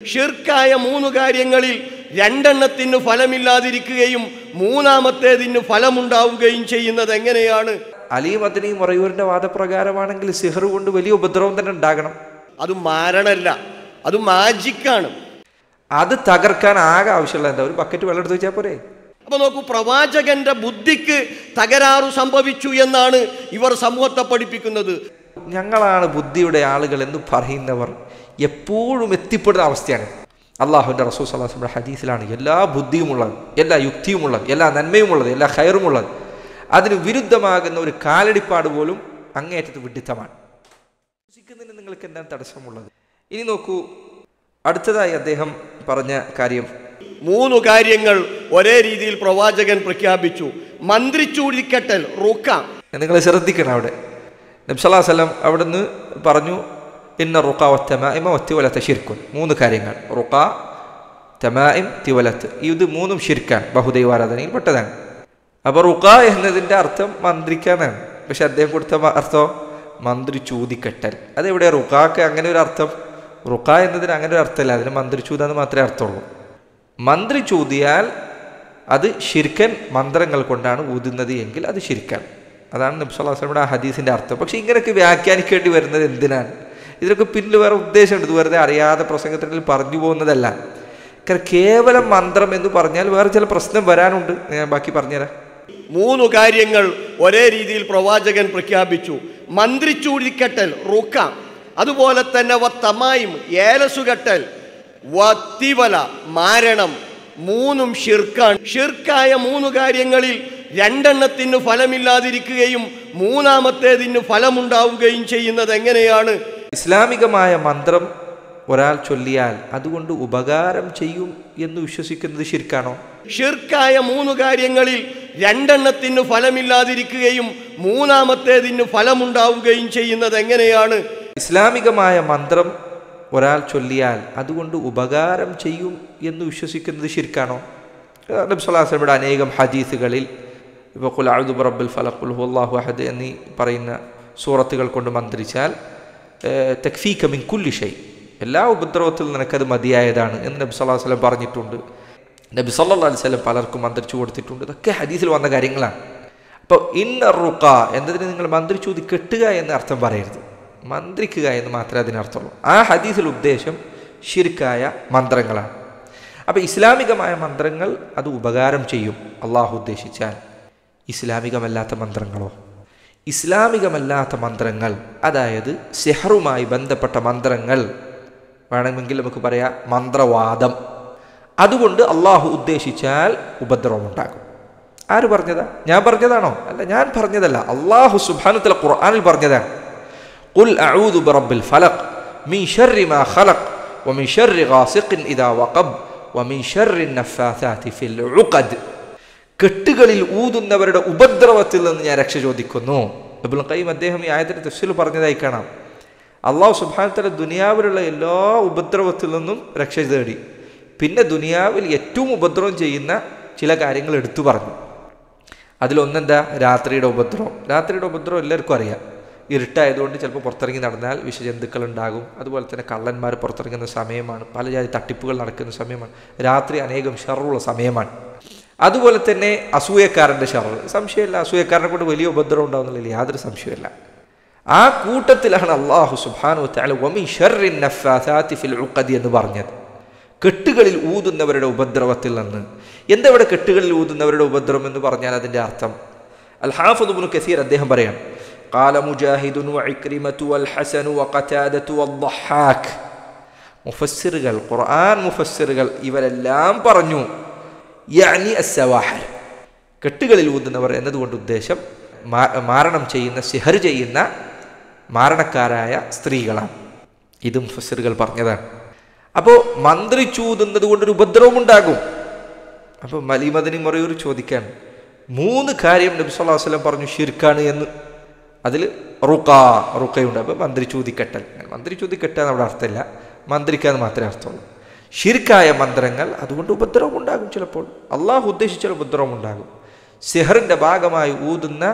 ഷിർക്കായ 3 കാര്യങ്ങളിൽ 2 ഫലമില്ലാതിരിക്കുകയും 3-ാമത്തേതിന് ഫലമുണ്ടാവുകയും ചെയ്യുന്നത് എങ്ങനെയാണ്? അലി മദനി മറയൂരിന്റെ വാദപ്രകാരമാണെങ്കിൽ സിഹർ കൊണ്ട് വലിയ ഉപദ്രവം തന്നെ ഉണ്ടാകണം. അത് മാരണല്ല, അത് മാജിക്കാണ്. അത് തകർക്കാൻ ആകെ ആവശ്യമുള്ള എന്താ? ഒരു ബക്കറ്റ് വെള്ളം എടുത്ത് വെച്ചാൽ പോരെ. അപ്പൊ നോക്കൂ, പ്രവാചകന്റെ ബുദ്ധിക്ക് തകരാറു സംഭവിച്ചു എന്നാണ് ഇവർ സമൂഹത്തെ പഠിപ്പിക്കുന്നത്. ഞങ്ങളാണ് ബുദ്ധിയുടെ ആളുകൾ എന്ന് പറയുന്നവർ എപ്പോഴും എത്തിപ്പെടുന്ന അവസ്ഥയാണ്. അള്ളാഹുവിൻ്റെ റസൂൽ സ്വല്ലല്ലാഹു അലൈഹി വസല്ലം ഹദീസിലാണ് എല്ലാ ബുദ്ധിയുമുള്ളത്, എല്ലാ യുക്തിയുമുള്ളത്, എല്ലാ നന്മയുമുള്ളത്, എല്ലാ ഖൈറുമുള്ളത്. അതിന് വിരുദ്ധമാകുന്ന ഒരു കാലടിപ്പാട് പോലും അങ്ങേയറ്റത്ത് വിഡിത്തമാണ്. വിശ്വസിക്കുന്നതിന് നിങ്ങൾക്ക് എന്താണ് തടസ്സമുള്ളത്? ഇനി നോക്കൂ, അടുത്തതായി അദ്ദേഹം പറഞ്ഞ കാര്യം, 3 കാര്യങ്ങൾ ഒരേ രീതിയിൽ പ്രവാചകൻ പ്രഖ്യാപിച്ചു. മന്ത്രിച്ചൂടിക്കട്ടൽ, റുക്ക. നിങ്ങൾ ശ്രദ്ധിക്കണം, അവിടെ നബി സല്ലല്ലാഹു അലൈഹി വസല്ലം അവിടുന്ന് പറഞ്ഞു, ഇന്ന റുഖ വത്തമാഇമ വത്തിവലത്ത് ശിർക്കുൻ. 3 കാര്യങ്ങൾ, റുഖ, തമാഇം, തിവലത്ത്. ഇത് 3ഉം ശിർക്കാണ്, ബഹുദൈവാരാധനയിൽ പെട്ടതാണ്. അപ്പോൾ റുഖ എന്നതിൻ്റെ അർത്ഥം മന്ത്രിക്കാനാണ്. പക്ഷെ അദ്ദേഹം കൊടുത്ത അർത്ഥം മന്ത്രി ചൂതിക്കെട്ടൽ. അതെവിടെ റുഖാക്ക് അങ്ങനെ ഒരു അർത്ഥം? റുഖ എന്നതിന് അങ്ങനെ ഒരു അർത്ഥമല്ല, അതിന് മന്ത്രി ചൂതാന്ന് മാത്രമേ അർത്ഥമുള്ളൂ. മന്ത്രി ചൂതിയാൽ അത് ശിർക്കൻ, മന്ത്രങ്ങൾ കൊണ്ടാണ് ഊതുന്നത് എങ്കിൽ അത് ശിർക്കാൻ. അതാണ് നബി സല്ലല്ലാഹു അലൈഹി വസല്ലം ആ ഹദീസിൻ്റെ അർത്ഥം. പക്ഷെ ഇങ്ങനെയൊക്കെ വ്യാഖ്യാനിക്കേണ്ടി വരുന്നത് എന്തിനാണ്? ഇതിനൊക്കെ പിന്നിൽ വേറെ ഉദ്ദേശമുണ്ട്. ഇത് വെറുതെ അറിയാതെ പ്രസംഗത്തിൽ പറഞ്ഞു പോകുന്നതല്ല. കാരണം കേവലം മന്ത്രം എന്ന് പറഞ്ഞാൽ വേറെ ചില പ്രശ്നം വരാനുണ്ട്. ഞാൻ ബാക്കി പറഞ്ഞുതരാം. 3 കാര്യങ്ങൾ ഒരേ രീതിയിൽ പ്രവാചകൻ പ്രഖ്യാപിച്ചു. മന്ത്രിച്ചൂടിക്കട്ടൽ, റുക്ക, അതുപോലെ തന്നെ വത്തമായിം, ഏലസുകെട്ടൽ, വത്തിവല, മാരണം. 3ഉം ഷിർക്കാണ്. ഷിർക്കായ 3 കാര്യങ്ങളിൽ 2 ഫലമില്ലാതിരിക്കുകയും 3-ാമത്തേതിന് ഫലമുണ്ടാവുകയും ചെയ്യുന്നത് എങ്ങനെയാണ്? ഇസ്ലാമികമായ മന്ത്രം ഒരാൾ ചൊല്ലിയാൽ അതുകൊണ്ട് ഉപകാരം ചെയ്യും എന്ന് വിശ്വസിക്കുന്നത് ശിർക്കാണോ? ഷിർക്കായ 3 കാര്യങ്ങളിൽ 2 ഫലമില്ലാതിരിക്കുകയും 3-ാമത്തേതിന് ഫലമുണ്ടാവുകയും ചെയ്യുന്നത് എങ്ങനെയാണ്? ഇസ്ലാമികമായ മന്ത്രം ഒരാൾ ചൊല്ലിയാൽ അതുകൊണ്ട് ഉപകാരം ചെയ്യും എന്ന് വിശ്വസിക്കുന്നത് ശിർക്കാണോ? നബി സല്ലല്ലാഹു അലൈഹി വസല്ലം അനേകം ഹദീസുകളിൽ ഇപ്പോൾ ഖുൽ അഊദു ബിറബ്ബിൽ ഫലഖ്, ഖുൽ ഹുവല്ലാഹു അഹദ് എന്നീ പറയുന്ന സൂറത്തുകൾ കൊണ്ട് മന്ത്രിച്ചാൽ തക്ഫീക മിൻ കുല്ലി ഷൈ, എല്ലാ ഉപദ്രവത്തിൽ നിനക്കത് മതിയായതാണ് എന്ന് നബി സല്ലല്ലാഹു അലൈഹി വസല്ലം പറഞ്ഞിട്ടുണ്ട്. നബി സല്ലല്ലാഹു അലൈഹി വസല്ലം പലർക്കും മന്ത്രിച്ചു കൊടുത്തിട്ടുണ്ട്. ഇതൊക്കെ ഹദീസിൽ വന്ന കാര്യങ്ങളാണ്. അപ്പോൾ ഇന്ന റുഖ എന്നതിന് നിങ്ങൾ മന്ത്രിച്ചൂതി കെട്ടുക എന്ന് അർത്ഥം പറയരുത്, മന്ത്രിക്കുക എന്ന് മാത്രമേ അതിനർത്ഥമുള്ളൂ. ആ ഹദീസിൽ ഉദ്ദേശം ശിർക്കായ മന്ത്രങ്ങളാണ്. അപ്പോൾ ഇസ്ലാമികമായ മന്ത്രങ്ങൾ അത് ഉപകാരം ചെയ്യും അള്ളാഹു ഉദ്ദേശിച്ചാൽ. ഇസ്ലാമികമല്ലാത്ത മന്ത്രങ്ങളോ? ഇസ്ലാമികമല്ലാത്ത മന്ത്രങ്ങൾ, അതായത് സിഹറുമായി ബന്ധപ്പെട്ട മന്ത്രങ്ങൾ, വേണമെങ്കിൽ നമുക്ക് പറയാം മന്ത്രവാദം, അതുകൊണ്ട് അള്ളാഹു ഉദ്ദേശിച്ചാൽ ഉപദ്രവമുണ്ടാകും. ആര് പറഞ്ഞതാ? ഞാൻ പറഞ്ഞതാണോ? അല്ല, ഞാൻ പറഞ്ഞതല്ല, അള്ളാഹു സുബ്ഹാനഹു വ തആല ഖുർആനിൽ പറഞ്ഞതാണ്. ഖുൽ അഊദു ബിറബ്ബിൽ ഫലഖ് മിൻ ശർരി മാ ഖലഖ് വമിൻ ശർരി ഗാസിഖിൻ ഇദാ വഖബ് വമിൻ ശർരി നഫ്ഫാഥാതി ഫിൽ ഉഖദ്. കെട്ടുകളിൽ ഊതുന്നവരുടെ ഉപദ്രവത്തിൽ നിന്ന് ഞാൻ രക്ഷ ചോദിക്കുന്നു. ഇബ്നുൽ ഖയ്യിം അദ്ദേഹം ഈ ആയത്തിന്റെ തഫ്സീറിൽ പറഞ്ഞതായി കാണാം. അള്ളാഹു സുബ്ഹാനഹു വ തആല ദുനിയാവിലുള്ള എല്ലാ ഉപദ്രവത്തിൽ നിന്നും രക്ഷ തേടി. പിന്നെ ദുനിയാവിൽ ഏറ്റവും ഉപദ്രവം ചെയ്യുന്ന ചില കാര്യങ്ങൾ എടുത്തു പറഞ്ഞു. അതിലൊന്നെന്താ? രാത്രിയുടെ ഉപദ്രവം. രാത്രിയുടെ ഉപദ്രവം എല്ലാവർക്കും അറിയാം. ഇരുട്ടായതുകൊണ്ട് ചിലപ്പോൾ പുറത്തിറങ്ങി നടന്നാൽ വിഷജന്തുക്കൾ ഉണ്ടാകും. അതുപോലെ തന്നെ കള്ളന്മാർ പുറത്തിറങ്ങുന്ന സമയമാണ്, പല ജാതി തട്ടിപ്പുകൾ നടക്കുന്ന സമയമാണ്. രാത്രി അനേകം ഷർറുള്ള സമയമാണ്. അതുപോലെ തന്നെ അസൂയക്കാരൻ്റെ ഷർറ്, സംശയമില്ല, അസൂയക്കാരനെ കൊണ്ട് വലിയ ഉപദ്രവം ഉണ്ടാകുന്നില്ല, യാതൊരു സംശയമില്ല. ആ കൂട്ടത്തിലാണ് അല്ലാഹു സുബ്ഹാനഹു വ തആല വമിൻ ശർരി നഫ്ഫാഥാതി ഫിൽ ഉഖദ് എന്ന് പറഞ്ഞത്, കെട്ടുകളിൽ ഊതുന്നവരുടെ ഉപദ്രവത്തിൽ നിന്ന്. എന്താ ഇവിടെ കെട്ടുകളിൽ ഊതുന്നവരുടെ ഉപദ്രവം എന്ന് പറഞ്ഞാൽ അതിൻ്റെ അർത്ഥം? അൽ ഹാഫിദ് ഇബ്നു കസീർ അദ്ദേഹം പറയാം, ഖാല മുജാഹിദുൻ വഇക്രിമതു വൽ ഹസനു വഖതാദതു വദ്ദഹാക്. മുഫസ്സിറുകൾ, ഖുർആൻ മുഫസ്സിറുകൾ ഇവരെല്ലാം പറഞ്ഞു, യഅനി അസ്സവാഹിർ, കെട്ടുകളിൽ ഊതുന്നവർ എന്നതുകൊണ്ട് ഉദ്ദേശം മാരണം ചെയ്യുന്ന, സിഹർ ചെയ്യുന്ന മാരണക്കാരായ സ്ത്രീകളാണ്. ഇത് മുഫസ്സിറുകൾ പറഞ്ഞതാണ്. അപ്പോൾ മന്ത്രിച്ചൂതുന്നത് കൊണ്ടൊരു ഉപദ്രവം ഉണ്ടാകും. അപ്പോൾ അലി മദനി മറയൂർ ചോദിക്കാൻ, 3 കാര്യം നബി സല്ലല്ലാഹു അലൈഹി വസല്ലം പറഞ്ഞു ഷിർക്കാണ് എന്ന്. അതിൽ റുഖയുണ്ട്. അപ്പോൾ മന്ത്രിച്ചൂതിക്കെട്ടൽ, മന്ത്രിച്ചൂതിക്കെട്ടാൻ അവിടെ അർത്ഥമില്ല, മന്ത്രിക്കാന്ന് മാത്രമേ അർത്ഥമുള്ളൂ. ഷിർക്കായ മന്ത്രങ്ങൾ അതുകൊണ്ട് ഉപദ്രവം ഉണ്ടാകും. ചിലപ്പോൾ അള്ളാഹു ഉദ്ദേശിച്ചാൽ ഉപദ്രവം ഉണ്ടാകും. സിഹറിൻ്റെ ഭാഗമായി ഊതുന്ന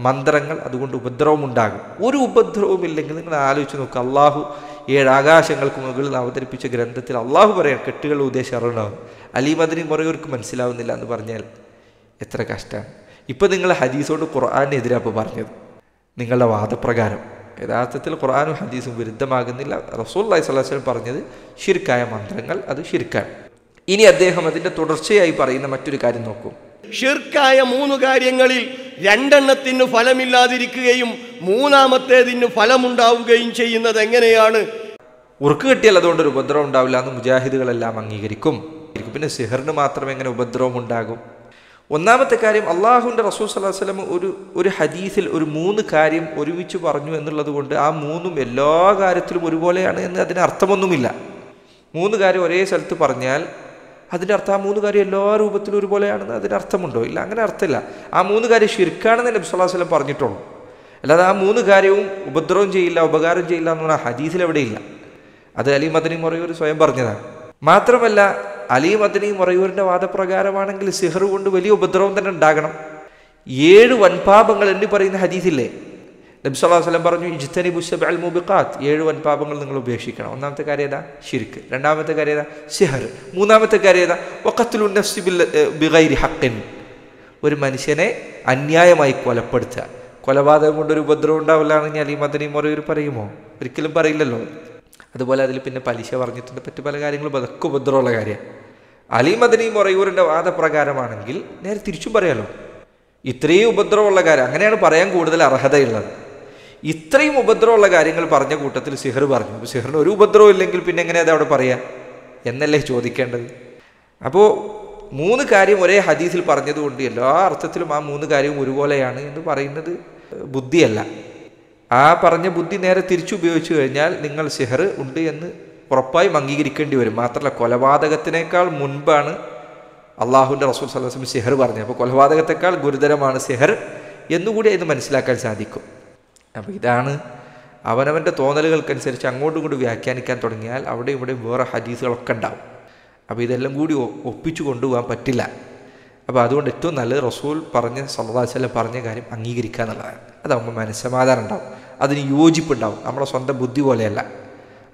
മന്ത്രങ്ങൾ അതുകൊണ്ട് ഉപദ്രവം ഉണ്ടാകും. ഒരു ഉപദ്രവവും ഇല്ലെങ്കിൽ നിങ്ങൾ ആലോചിച്ച് നോക്കുക, അള്ളാഹു 7 ആകാശങ്ങൾക്ക് മുകളിൽ അവതരിപ്പിച്ച ഗ്രന്ഥത്തിൽ അള്ളാഹു പറയാം കെട്ടുകൾ ഉദ്ദേശം അറിയണ്ടാവും. അലി മദനി മറയൂർക്ക് മനസ്സിലാവുന്നില്ല എന്ന് പറഞ്ഞാൽ എത്ര കഷ്ടമാണ്. ഇപ്പം നിങ്ങൾ ഹദീസോട് ഖുർആനെതിരാ ഇപ്പോൾ പറഞ്ഞത്. നിങ്ങളുടെ വാദപ്രകാരം യഥാർത്ഥത്തിൽ ഖുർആനും ഹദീസും വിരുദ്ധമാകുന്നില്ല. റസൂലുള്ളാഹി സ്വല്ലല്ലാഹു അലൈഹി വസല്ലം പറഞ്ഞത് ശിർക്കായ മന്ത്രങ്ങൾ അത് ശിർക്കാണ്. ഇനി അദ്ദേഹം അതിൻ്റെ തുടർച്ചയായി പറയുന്ന മറ്റൊരു കാര്യം നോക്കൂ. ഷിർക്കായ 3 കാര്യങ്ങളിൽ 2 ഫലമില്ലാതിരിക്കുകയും 3-ാമത്തേതിന് ഫലമുണ്ടാവുകയും ചെയ്യുന്നത് എങ്ങനെയാണ്? ഉറുക്ക് കിട്ടിയാൽ അതുകൊണ്ടൊരു ഉപദ്രവം ഉണ്ടാവില്ല എന്ന് മുജാഹിദുകളെല്ലാം അംഗീകരിക്കും. പിന്നെ സിഹറിന് മാത്രം എങ്ങനെ ഉപദ്രവം ഉണ്ടാകും? ഒന്നാമത്തെ കാര്യം, അള്ളാഹുവിൻ്റെ റസൂൽ സ്വല്ലല്ലാഹു അലൈഹി വസല്ലം ഒരു ഹദീസിൽ ഒരു 3 കാര്യം ഒരുമിച്ച് പറഞ്ഞു എന്നുള്ളത് കൊണ്ട് ആ 3ഉം എല്ലാ കാര്യത്തിലും ഒരുപോലെയാണ് എന്ന് അതിന് അർത്ഥമൊന്നുമില്ല. 3 കാര്യം ഒരേ സ്ഥലത്ത് പറഞ്ഞാൽ അതിൻ്റെ അർത്ഥം ആ 3 കാര്യം എല്ലാ രൂപത്തിലും ഒരുപോലെയാണെന്ന് അതിന് അർത്ഥമുണ്ടോ? ഇല്ല, അങ്ങനെ അർത്ഥമില്ല. ആ 3 കാര്യം ശിർക്കാണെന്ന് നബി സ്വല്ലല്ലാഹു അലൈഹി വസല്ലം പറഞ്ഞിട്ടുള്ളൂ. അല്ലാതെ ആ 3 കാര്യവും ഉപദ്രവം ചെയ്യില്ല, ഉപകാരം ചെയ്യില്ല എന്ന് പറഞ്ഞാൽ ഹദീസിൽ എവിടെയില്ല. അത് അലി മദനി മറയൂർ സ്വയം പറഞ്ഞതാണ്. മാത്രമല്ല, അലി മദനി മറയൂരിൻ്റെ വാദപ്രകാരമാണെങ്കിൽ സിഹർ കൊണ്ട് വലിയ ഉപദ്രവം തന്നെ ഉണ്ടാകണം. 7 വൻപാപങ്ങൾ എന്ന് പറയുന്ന ഹദീസില്ലേ? നബി സല്ലല്ലാഹു അലൈഹി വസല്ലം പറഞ്ഞു, ഇജ്തനിബു സബ്അൽ മുബിഖാത്ത്, 7 വൻപാപങ്ങൾ നിങ്ങൾ ഉപേക്ഷിക്കണം. ഒന്നാമത്തെ കാര്യം ഏതാ? ശിർക്ക്. രണ്ടാമത്തെ കാര്യം ഏതാ? സിഹർ. മൂന്നാമത്തെ കാര്യം ഏതാ? വഖത്ലുൻ നഫ്സി ബിഗൈരി ഹഖ്ഖിൻ, ഒരു മനുഷ്യനെ അന്യായമായി കൊലപ്പെടുത്തുക. കൊലപാതകം കൊണ്ടൊരു ഉപദ്രവം ഉണ്ടാവില്ല എന്ന് അലി മദനി മറയൂർ പറയുമോ? ഒരിക്കലും പറയില്ലല്ലോ. അതുപോലെ അതിൽ പിന്നെ പലിശ പറഞ്ഞിട്ടുണ്ട്, മറ്റു പല കാര്യങ്ങളും അതൊക്കെ ഉപദ്രവമുള്ള കാര്യമാണ്. അലി മദനി മറയൂരിൻ്റെ വാദപ്രകാരമാണെങ്കിൽ നേരെ തിരിച്ചും പറയാലോ, ഇത്രയും ഉപദ്രവമുള്ള കാര്യം, അങ്ങനെയാണ് പറയാൻ കൂടുതൽ അർഹതയുള്ളത്. ഇത്രയും ഉപദ്രവമുള്ള കാര്യങ്ങൾ പറഞ്ഞ കൂട്ടത്തിൽ സിഹർ പറഞ്ഞു. അപ്പോൾ സിഹറിന് ഒരു ഉപദ്രവം ഇല്ലെങ്കിൽ പിന്നെ എങ്ങനെയാ അത് അവിടെ പറയാ എന്നല്ലേ ചോദിക്കേണ്ടത്. അപ്പോൾ 3 കാര്യം ഒരേ ഹദീസിൽ പറഞ്ഞതുകൊണ്ട് എല്ലാ അർത്ഥത്തിലും ആ 3 കാര്യവും ഒരുപോലെയാണ് എന്ന് പറയുന്നത് ബുദ്ധിയല്ല. ആ പറഞ്ഞ ബുദ്ധി നേരെ തിരിച്ചുപയോഗിച്ചു കഴിഞ്ഞാൽ നിങ്ങൾ സിഹർ ഉണ്ട് എന്ന് ഉറപ്പായും അംഗീകരിക്കേണ്ടി വരും. മാത്രമല്ല, കൊലപാതകത്തിനേക്കാൾ മുൻപാണ് അള്ളാഹുവിൻ്റെ റസൂൽ സ്വല്ലല്ലാഹു അലൈഹി വസല്ലം സിഹർ പറഞ്ഞത്. അപ്പോൾ കൊലപാതകത്തെക്കാൾ ഗുരുതരമാണ് സിഹർ എന്നുകൂടി ഇത് മനസ്സിലാക്കാൻ സാധിക്കും. അപ്പോൾ ഇതാണ് അവനവൻ്റെ തോന്നലുകൾക്കനുസരിച്ച് അങ്ങോട്ടും ഇങ്ങോട്ടും വ്യാഖ്യാനിക്കാൻ തുടങ്ങിയാൽ അവിടെ ഇവിടെ വേറെ ഹദീസുകളൊക്കെ ഉണ്ടാവും. അപ്പോൾ ഇതെല്ലാം കൂടി ഒപ്പിച്ചു കൊണ്ടുപോകാൻ പറ്റില്ല. അപ്പോൾ അതുകൊണ്ട് ഏറ്റവും നല്ലത് റസൂൽ പറഞ്ഞ സല്ലല്ലാഹു അലൈഹി വസല്ലം പറഞ്ഞ കാര്യം അംഗീകരിക്കുക എന്നുള്ളതാണ്. അതാകുമ്പോൾ മനസ്സമാധാനം ഉണ്ടാവും, അതിന് യോജിപ്പുണ്ടാവും. നമ്മുടെ സ്വന്തം ബുദ്ധി പോലെയല്ല,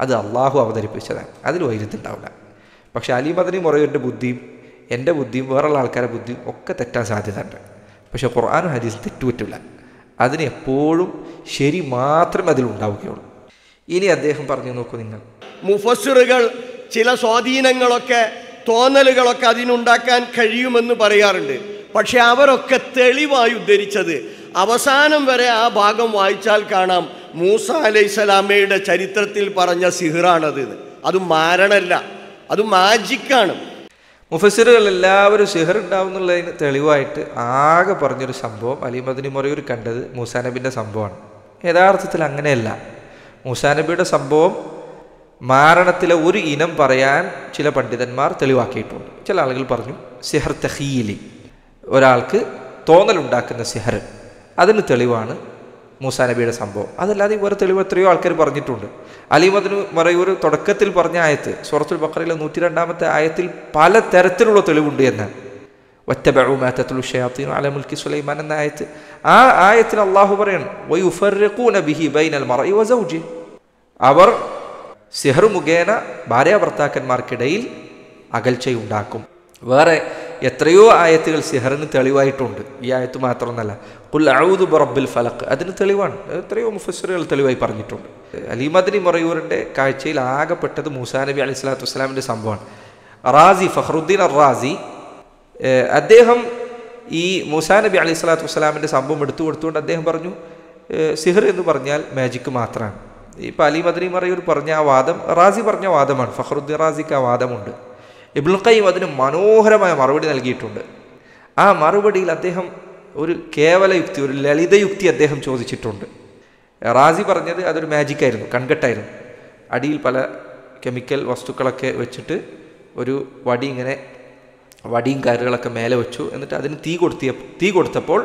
അത് അള്ളാഹു അവതരിപ്പിച്ചതാണ്, അതിൽ വൈരുദ്ധ്യമുണ്ടാവില്ല. പക്ഷേ അലി മദനി മറയൂരിൻ്റെ ബുദ്ധിയും എൻ്റെ ബുദ്ധിയും വേറെയുള്ള ആൾക്കാരുടെ ബുദ്ധിയും ഒക്കെ തെറ്റാൻ സാധ്യതയുണ്ട്. പക്ഷേ ഖുർആനും ഹദീസും തെറ്റുപറ്റില്ല. അതിന് എപ്പോഴും ശരി മാത്രമേ അതിലുണ്ടാവുകയുള്ളൂ. ഇനി അദ്ദേഹം പറഞ്ഞു നോക്കൂ, നിങ്ങൾ മുഫസ്സിറുകൾ ചില സ്വാധീനങ്ങളൊക്കെ തോന്നലുകളൊക്കെ അതിനുണ്ടാക്കാൻ കഴിയുമെന്ന് പറയാറുണ്ട്. പക്ഷെ അവരൊക്കെ തെളിവായി ഉദ്ധരിച്ചത് അവസാനം വരെ ആ ഭാഗം വായിച്ചാൽ കാണാം മൂസ അലൈഹിസ്സലാമയുടെ ചരിത്രത്തിൽ പറഞ്ഞ സിഹറാണത്. അത് മാരണല്ല, അത് മാജിക്കാണ്. മുഫസ്സിറുകൾ എല്ലാവരും സിഹർ ഉണ്ടാവുന്നുള്ളതിന് തെളിവായിട്ട് ആകെ പറഞ്ഞൊരു സംഭവം അലി മദനി മറയൂർ കണ്ടത് മൂസാ നബിൻ്റെ സംഭവമാണ്. യഥാർത്ഥത്തിൽ അങ്ങനെയല്ല. മൂസാ നബിയുടെ സംഭവം മാരണത്തിലെ ഒരു ഇനം പറയാൻ ചില പണ്ഡിതന്മാർ തെളിവാക്കിയിട്ടുണ്ട്. ചില ആളുകൾ പറഞ്ഞു സിഹർ തഖീലി, ഒരാൾക്ക് തോന്നലുണ്ടാക്കുന്ന സിഹർ, അതിന് തെളിവാണ് മൂസാ നബിയുടെ സംഭവം. അതല്ലാതെ വേറെ തെളിവ് എത്രയോ ആൾക്കാർ പറഞ്ഞിട്ടുണ്ട്. അലി മദനി മറയൂർ തുടക്കത്തിൽ പറഞ്ഞ ആയത്ത് സൂറത്തുൽ ബഖറയിലെ 102-ാമത്തെ ആയത്തിൽ പല തരത്തിലുള്ള തെളിവുണ്ട് എന്ന്. വത്തബഉ മാ തത്ലു ശയാത്തീനു അലാ മുൽക്കി സുലൈമാൻ എന്ന ആയത്ത്, ആ ആയത്തിൽ അള്ളാഹു പറയാണ് വയുഫർരിഖൂന ബിഹി ബൈനൽ മർഇ വസൗജി, അവർ സിഹർ മുഖേന ഭാര്യാഭർത്താക്കന്മാർക്കിടയിൽ അകൽച്ചയുണ്ടാക്കും. വേറെ എത്രയോ ആയത്തുകൾ സിഹറിന് തെളിവായിട്ടുണ്ട്. ഈ ആയത്ത് മാത്രമൊന്നല്ല, ഖുൽ അഊദു ബിറബ്ബിൽ ഫലഖ്, അതിന് തെളിവാണ്. എത്രയോ മുഫസ്സിറുകൾ തെളിവായി പറഞ്ഞിട്ടുണ്ട്. അലി മദനി മറയൂരിൻ്റെ കാഴ്ചയിൽ ആകപ്പെട്ടത് മൂസാ നബി അലൈഹി സ്വലാത്തു വസ്സലാമിൻ്റെ സംഭവമാണ്. റാസി, ഫഖ്റുദ്ദീൻ റാസി, അദ്ദേഹം ഈ മൂസാ നബി അലൈഹി സ്വലാത്തു വസ്സലാമിൻ്റെ സംഭവം എടുത്തു കൊടുത്തുകൊണ്ട് അദ്ദേഹം പറഞ്ഞു സിഹർ എന്ന് പറഞ്ഞാൽ മാജിക്ക് മാത്രമാണ്. ഇപ്പോൾ അലി മദനി മറയൂർ പറഞ്ഞ ആ വാദം റാസി പറഞ്ഞ വാദമാണ്. ഫഖ്റുദ്ദീൻ റാസിക്ക് ആ വാദമുണ്ട്. ഇബ്നുൽ ഖയ്യിം അതിന് മനോഹരമായ മറുപടി നൽകിയിട്ടുണ്ട്. ആ മറുപടിയിൽ അദ്ദേഹം ഒരു കേവല യുക്തി, ഒരു ലളിതയുക്തി അദ്ദേഹം ചോദിച്ചിട്ടുണ്ട്. റാസി പറഞ്ഞത് അതൊരു മാജിക്കായിരുന്നു, കൺകെട്ടായിരുന്നു. അടിയിൽ പല കെമിക്കൽ വസ്തുക്കളൊക്കെ വെച്ചിട്ട് ഒരു വടി ഇങ്ങനെ വടിയും കയറുകളൊക്കെ മേലെ വെച്ചു. എന്നിട്ട് അതിന് തീ കൊടുത്തപ്പോൾ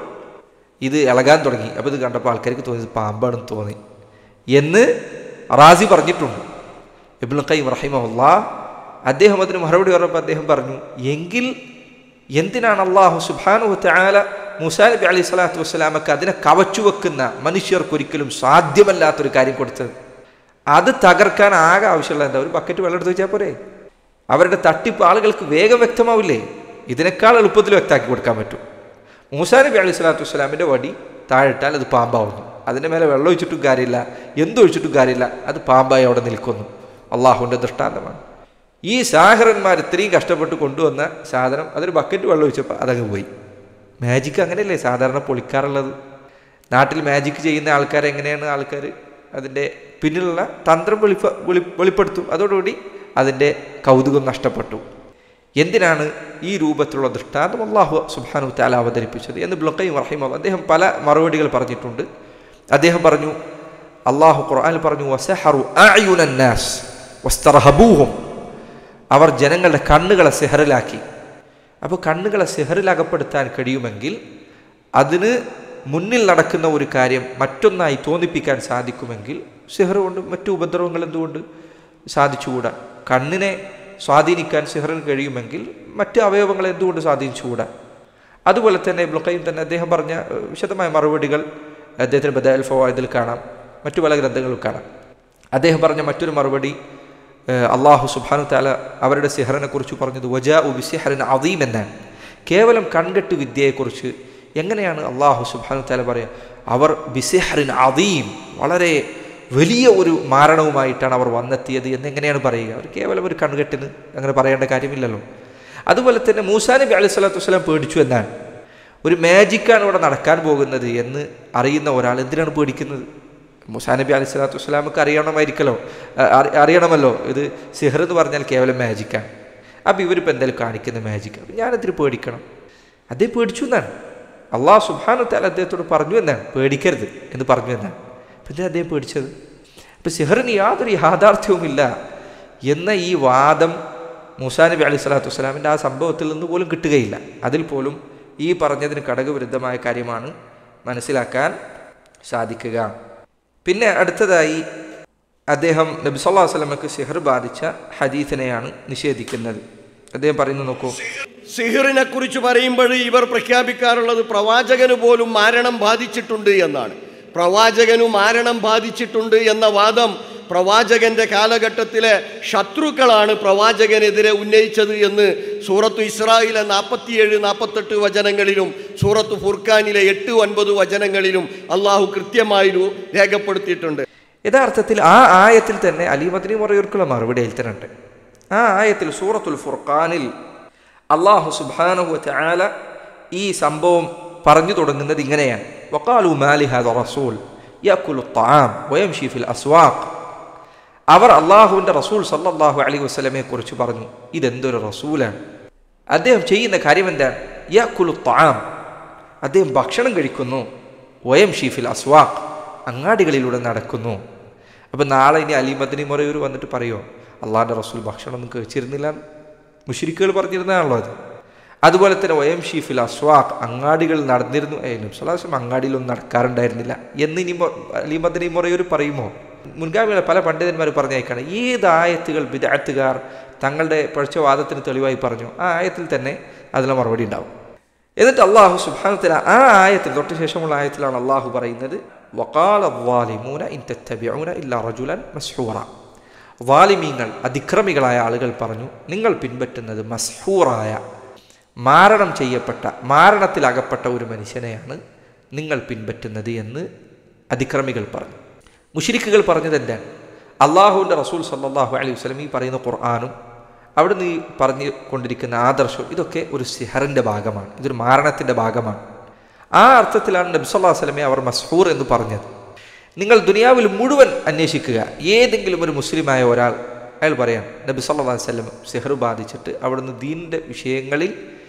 ഇത് ഇളകാൻ തുടങ്ങി. അപ്പോൾ ഇത് കണ്ടപ്പോൾ ആൾക്കാർക്ക് തോന്നിയത് പാമ്പാണെന്ന് തോന്നി എന്ന് റാസി പറഞ്ഞിട്ടുണ്ട്. ഇബ്നുൽ ഖയ്യിം റഹിമഹുല്ലാഹ് അദ്ദേഹം അതിന് മറുപടി പറഞ്ഞപ്പോൾ അദ്ദേഹം പറഞ്ഞു, എങ്കിൽ എന്തിനാണ് അള്ളാഹു സുബ്ഹാനഹു വതആല മൂസാ നബി അലൈഹി സ്വലാത്തു വസ്സലാമക്ക് അതിനെ കവച്ചു വെക്കുന്ന മനുഷ്യർക്കൊരിക്കലും സാധ്യമല്ലാത്തൊരു കാര്യം കൊടുത്തത്? അത് തകർക്കാൻ ആകെ ആവശ്യമുള്ള എന്താ? ഒരു ബക്കറ്റ് വെള്ളം എടുത്ത് വെച്ചാൽ പോരെ? അവരുടെ തട്ടിപ്പ് ആളുകൾക്ക് വേഗം വ്യക്തമാവില്ലേ? ഇതിനേക്കാൾ എളുപ്പത്തിൽ വ്യക്തമാക്കി കൊടുക്കാൻ പറ്റും. മൂസാ നബി അലൈഹി സ്വലാത്തു വസ്സലാമിൻ്റെ വടി താഴിട്ടാൽ അത് പാമ്പാവുന്നു. അതിൻ്റെ മേലെ വെള്ളം ഒഴിച്ചിട്ടും കാര്യമില്ല, എന്തൊഴിച്ചിട്ടും കാര്യമില്ല, അത് പാമ്പായി അവിടെ നിൽക്കുന്നു. അള്ളാഹുവിൻ്റെ ദൃഷ്ടാന്തമാണ്. ഈ സാഹിറന്മാർ ഇത്രയും കഷ്ടപ്പെട്ട് കൊണ്ടുവന്ന സാധനം അതൊരു ബക്കറ്റ് വെള്ളം ഒഴിച്ചപ്പോൾ അതങ്ങ് പോയി. മാജിക്ക് അങ്ങനെയല്ലേ സാധാരണ പൊളിക്കാറുള്ളത്? നാട്ടിൽ മാജിക്ക് ചെയ്യുന്ന എങ്ങനെയാണ് ആൾക്കാർ അതിൻ്റെ പിന്നിലുള്ള തന്ത്രം വെളിപ്പെടുത്തും. അതോടുകൂടി അതിൻ്റെ കൗതുകം നഷ്ടപ്പെട്ടു. എന്തിനാണ് ഈ രൂപത്തിലുള്ള ദൃഷ്ടാന്തം അല്ലാഹു സുബ്ഹാനഹു തആല അവതരിപ്പിച്ചത് എന്ന് ഇബ്നുൽ ഖയ്യിം റഹിമഹുല്ലാഹ് അദ്ദേഹം പല മറുപടികൾ പറഞ്ഞിട്ടുണ്ട്. അദ്ദേഹം പറഞ്ഞു, അല്ലാഹു ഖുർആനിൽ പറഞ്ഞു, വസഹറു അഅ്യുനൻ നാസ് വസ്തർഹബൂഹും, അവർ ജനങ്ങളുടെ കണ്ണുകളെ സിഹറിലാക്കി. അപ്പോൾ കണ്ണുകളെ സിഹറിലകപ്പെടുത്താൻ കഴിയുമെങ്കിൽ അതിന് മുന്നിൽ നടക്കുന്ന ഒരു കാര്യം മറ്റൊന്നായി തോന്നിപ്പിക്കാൻ സാധിക്കുമെങ്കിൽ സിഹർ കൊണ്ട് മറ്റു ഉപദ്രവങ്ങൾ എന്തുകൊണ്ട് സാധിച്ചുകൂടാ? കണ്ണിനെ സ്വാധീനിക്കാൻ സിഹറിന് കഴിയുമെങ്കിൽ മറ്റ് അവയവങ്ങളെ എന്തുകൊണ്ട് സ്വാധീനിച്ചുകൂടാ? അതുപോലെ തന്നെ ഇബ്നുൽ ഖയ്യിം തന്നെ അദ്ദേഹം പറഞ്ഞ വിശദമായ മറുപടികൾ അദ്ദേഹത്തിന് ബദാഇൽ ഫവായിദിൽ കാണാം, മറ്റു പല ഗ്രന്ഥങ്ങളിൽ കാണാം. അദ്ദേഹം പറഞ്ഞ മറ്റൊരു മറുപടി അല്ലാഹു സുബ്ഹാനഹു തആല അവരുടെ സിഹറിനെ കുറിച്ച് പറഞ്ഞത് വജാഉ ബിസിഹ്റിൻ അദീം എന്നാണ്. കേവലം കൺകെട്ട് വിദ്യയെക്കുറിച്ച് എങ്ങനെയാണ് അല്ലാഹു സുബ്ഹാനഹു തആല പറയുക? അവർ ബിസിഹ്റിൻ അദീം, വളരെ വലിയ ഒരു മാരണവുമായിട്ടാണ് അവർ വന്നെത്തിയത് എന്നെങ്ങനെയാണ് പറയുക? അവർ കേവലം ഒരു കൺകെട്ടിന് അങ്ങനെ പറയേണ്ട കാര്യമില്ലല്ലോ. അതുപോലെ തന്നെ മൂസാ നബി അലൈഹി സ്വലാത്തു വസ്സലാം പേടിച്ചു എന്നാണ്. ഒരു മാജിക്കാണ് ഇവിടെ നടക്കാൻ പോകുന്നത് എന്ന് അറിയുന്ന ഒരാൾ എന്തിനാണ് പേടിക്കുന്നത്? മൂസാ നബി അലൈഹി സ്വലാത്തു വസ്സലാമൊക്കെ അറിയണമല്ലോ ഇത് സിഹർ എന്ന് പറഞ്ഞാൽ കേവലം മാജിക്കാണ്. അപ്പോൾ ഇവരിപ്പോൾ എന്തായാലും കാണിക്കുന്ന മാജിക്ക്, ഞാനെതിന് പേടിക്കണം? അദ്ദേഹം പേടിച്ചു എന്നാണ്. അല്ലാഹു സുബ്ഹാനഹു തആല അദ്ദേഹത്തോട് പറഞ്ഞു എന്നാണ്, പേടിക്കരുത് എന്ന് പറഞ്ഞു എന്നാണ്. പിന്നെ അദ്ദേഹം പേടിച്ചത്. അപ്പോൾ സിഹറിന് യാതൊരു യാഥാർത്ഥ്യവുമില്ല എന്ന ഈ വാദം മൂസാ നബി അലൈഹി സ്വലാത്തു വസ്സലാമിൻ്റെ ആ സംഭവത്തിൽ നിന്ന് പോലും കിട്ടുകയില്ല. അതിൽ പോലും ഈ പറഞ്ഞതിന് ഘടകവിരുദ്ധമായ കാര്യമാണ് മനസ്സിലാക്കാൻ സാധിക്കുക. പിന്നെ അടുത്തതായി അദ്ദേഹം നബി സല്ലല്ലാഹു അലൈഹി വസല്ലമക്ക് സിഹർ ബാധിച്ച ഹദീസിനെയാണ് നിഷേധിക്കുന്നത്. അദ്ദേഹം പറയുന്നു, നോക്കൂ, സിഹിറിനെ കുറിച്ച് പറയുമ്പോൾ ഇവർ പ്രഖ്യാപിക്കാറുള്ളത് പ്രവാചകന് പോലും മാരണം ബാധിച്ചിട്ടുണ്ട് എന്നാണ്. പ്രവാചകനു മാരണം ബാധിച്ചിട്ടുണ്ട് എന്ന വാദം പ്രവാചകന്റെ കാലഘട്ടത്തിലെ ശത്രുക്കളാണ് പ്രവാചകനെതിരെ ഉന്നയിച്ചത് എന്ന് സൂറത്തു ഇസ്രായിലെ 47-48 വചനങ്ങളിലും സൂറത്തു ഫുർഖാനിലെ 8-9 വചനങ്ങളിലും അള്ളാഹു കൃത്യമായി രേഖപ്പെടുത്തിയിട്ടുണ്ട്. യഥാർത്ഥത്തിൽ ആ ആയത്തിൽ തന്നെ അലി മദ്നി മറയൂർക്കുള്ള മറുപടി എഴുത്തുന്നുണ്ട്. ആ ആയത്തിൽ സൂറത്തുൽ ഫുർഖാനിൽ അല്ലാഹു സുബ്ഹാനഹു വതആല ഈ സംഭവം പറഞ്ഞു തുടങ്ങുന്നത് ഇങ്ങനെയാണ്: വഖാലു മാലി ഹാദ റസൂൽ യഅകുലു അത്ത്വാം വയംശി ഫിൽ അസ്വാഖ്. അവർ അല്ലാഹുവിൻ്റെ റസൂൽ സല്ലല്ലാഹു അലൈഹി വസല്ലമയെ കുറിച്ച് പറഞ്ഞു, ഇതെന്തൊരു റസൂലാണ്, അദ്ദേഹം ചെയ്യുന്ന കാര്യം എന്താണ്? യഅകുലു അത്ത്വാം, അദ്ദേഹം ഭക്ഷണം കഴിക്കുന്നു, വയംശി ഫിൽ അസ്വാഖ്, അങ്ങാടികളിലൂടെ നടക്കുന്നു. അപ്പം നാളെ ഇനി അലി മദ്നി മറയൂർ വന്നിട്ട് പറയുമോ അള്ളാഹിൻ്റെ റസൂൽ ഭക്ഷണമൊന്നും കഴിച്ചിരുന്നില്ല? മുശ്രിക്കുകൾ പറഞ്ഞിരുന്നതാണല്ലോ അത്. അതുപോലെ തന്നെ വയംശി ഫിൽ അസ്വാഖ്, അങ്ങാടികൾ നടന്നിരുന്നു. നബി സല്ലല്ലാഹു അലൈഹി വസല്ലം അങ്ങാടിയിലൊന്നും നടക്കാറുണ്ടായിരുന്നില്ല എന്ന് ഇനി അലി മദ്നി മറയൂർ പറയുമോ? മുൻഗാമികളെ പല പണ്ഡിതന്മാർ പറഞ്ഞേക്കാണ്, ഏത് ആയത്തുകൾ ബിദ്അത്തുകാർ തങ്ങളുടെ പഴച്ചവാദത്തിന് തെളിവായി പറഞ്ഞു ആ ആയത്തിൽ തന്നെ അതിന് മറുപടി ഉണ്ടാവും. എന്നിട്ട് അല്ലാഹു സുബ്ഹാനഹു വതആല ആ ആയത്തിൽ തൊട്ട് ശേഷമുള്ള ആയത്തിലാണ് അല്ലാഹു പറയുന്നത്, വഖാല അദ്ദാലിമൂന ഇൻ തത്തബിഊന ഇല്ലാ റജുലൻ മസ്ഹൂറ. വാലിമീങ്ങൾ, അതിക്രമികളായ ആളുകൾ പറഞ്ഞു, നിങ്ങൾ പിൻപറ്റുന്നത് മസ്ഹൂറായ, മാരണം ചെയ്യപ്പെട്ട, മാരണത്തിലകപ്പെട്ട ഒരു മനുഷ്യനെയാണ് നിങ്ങൾ പിൻപറ്റുന്നത് എന്ന് അതിക്രമികൾ പറഞ്ഞു. മുശ്രിക്കുകൾ പറഞ്ഞത് എന്താണ്? അള്ളാഹുവിൻ്റെ റസൂൽ സല്ലല്ലാഹു അലൈഹി വസല്ലം ഈ പറയുന്ന ഖുർആനും അവിടുന്ന് ഈ പറഞ്ഞു കൊണ്ടിരിക്കുന്ന ആദർശവും ഇതൊക്കെ ഒരു സിഹറിൻ്റെ ഭാഗമാണ്, ഇതൊരു മാരണത്തിൻ്റെ ഭാഗമാണ്. ആ അർത്ഥത്തിലാണ് നബി സല്ലല്ലാഹു അലൈഹി വസല്ലമയെ അവർ മസ്ഹൂർ എന്ന് പറഞ്ഞത്. നിങ്ങൾ ദുനിയാവിൽ മുഴുവൻ അന്വേഷിക്കുക, ഏതെങ്കിലും ഒരു മുസ്ലിമായ ഒരാൾ അയാൾ പറയാം നബി സല്ലല്ലാഹു അലൈഹി വസല്ലം സിഹർ ബാധിച്ചിട്ട് അവിടുന്ന് ദീനിൻ്റെ വിഷയങ്ങളിൽ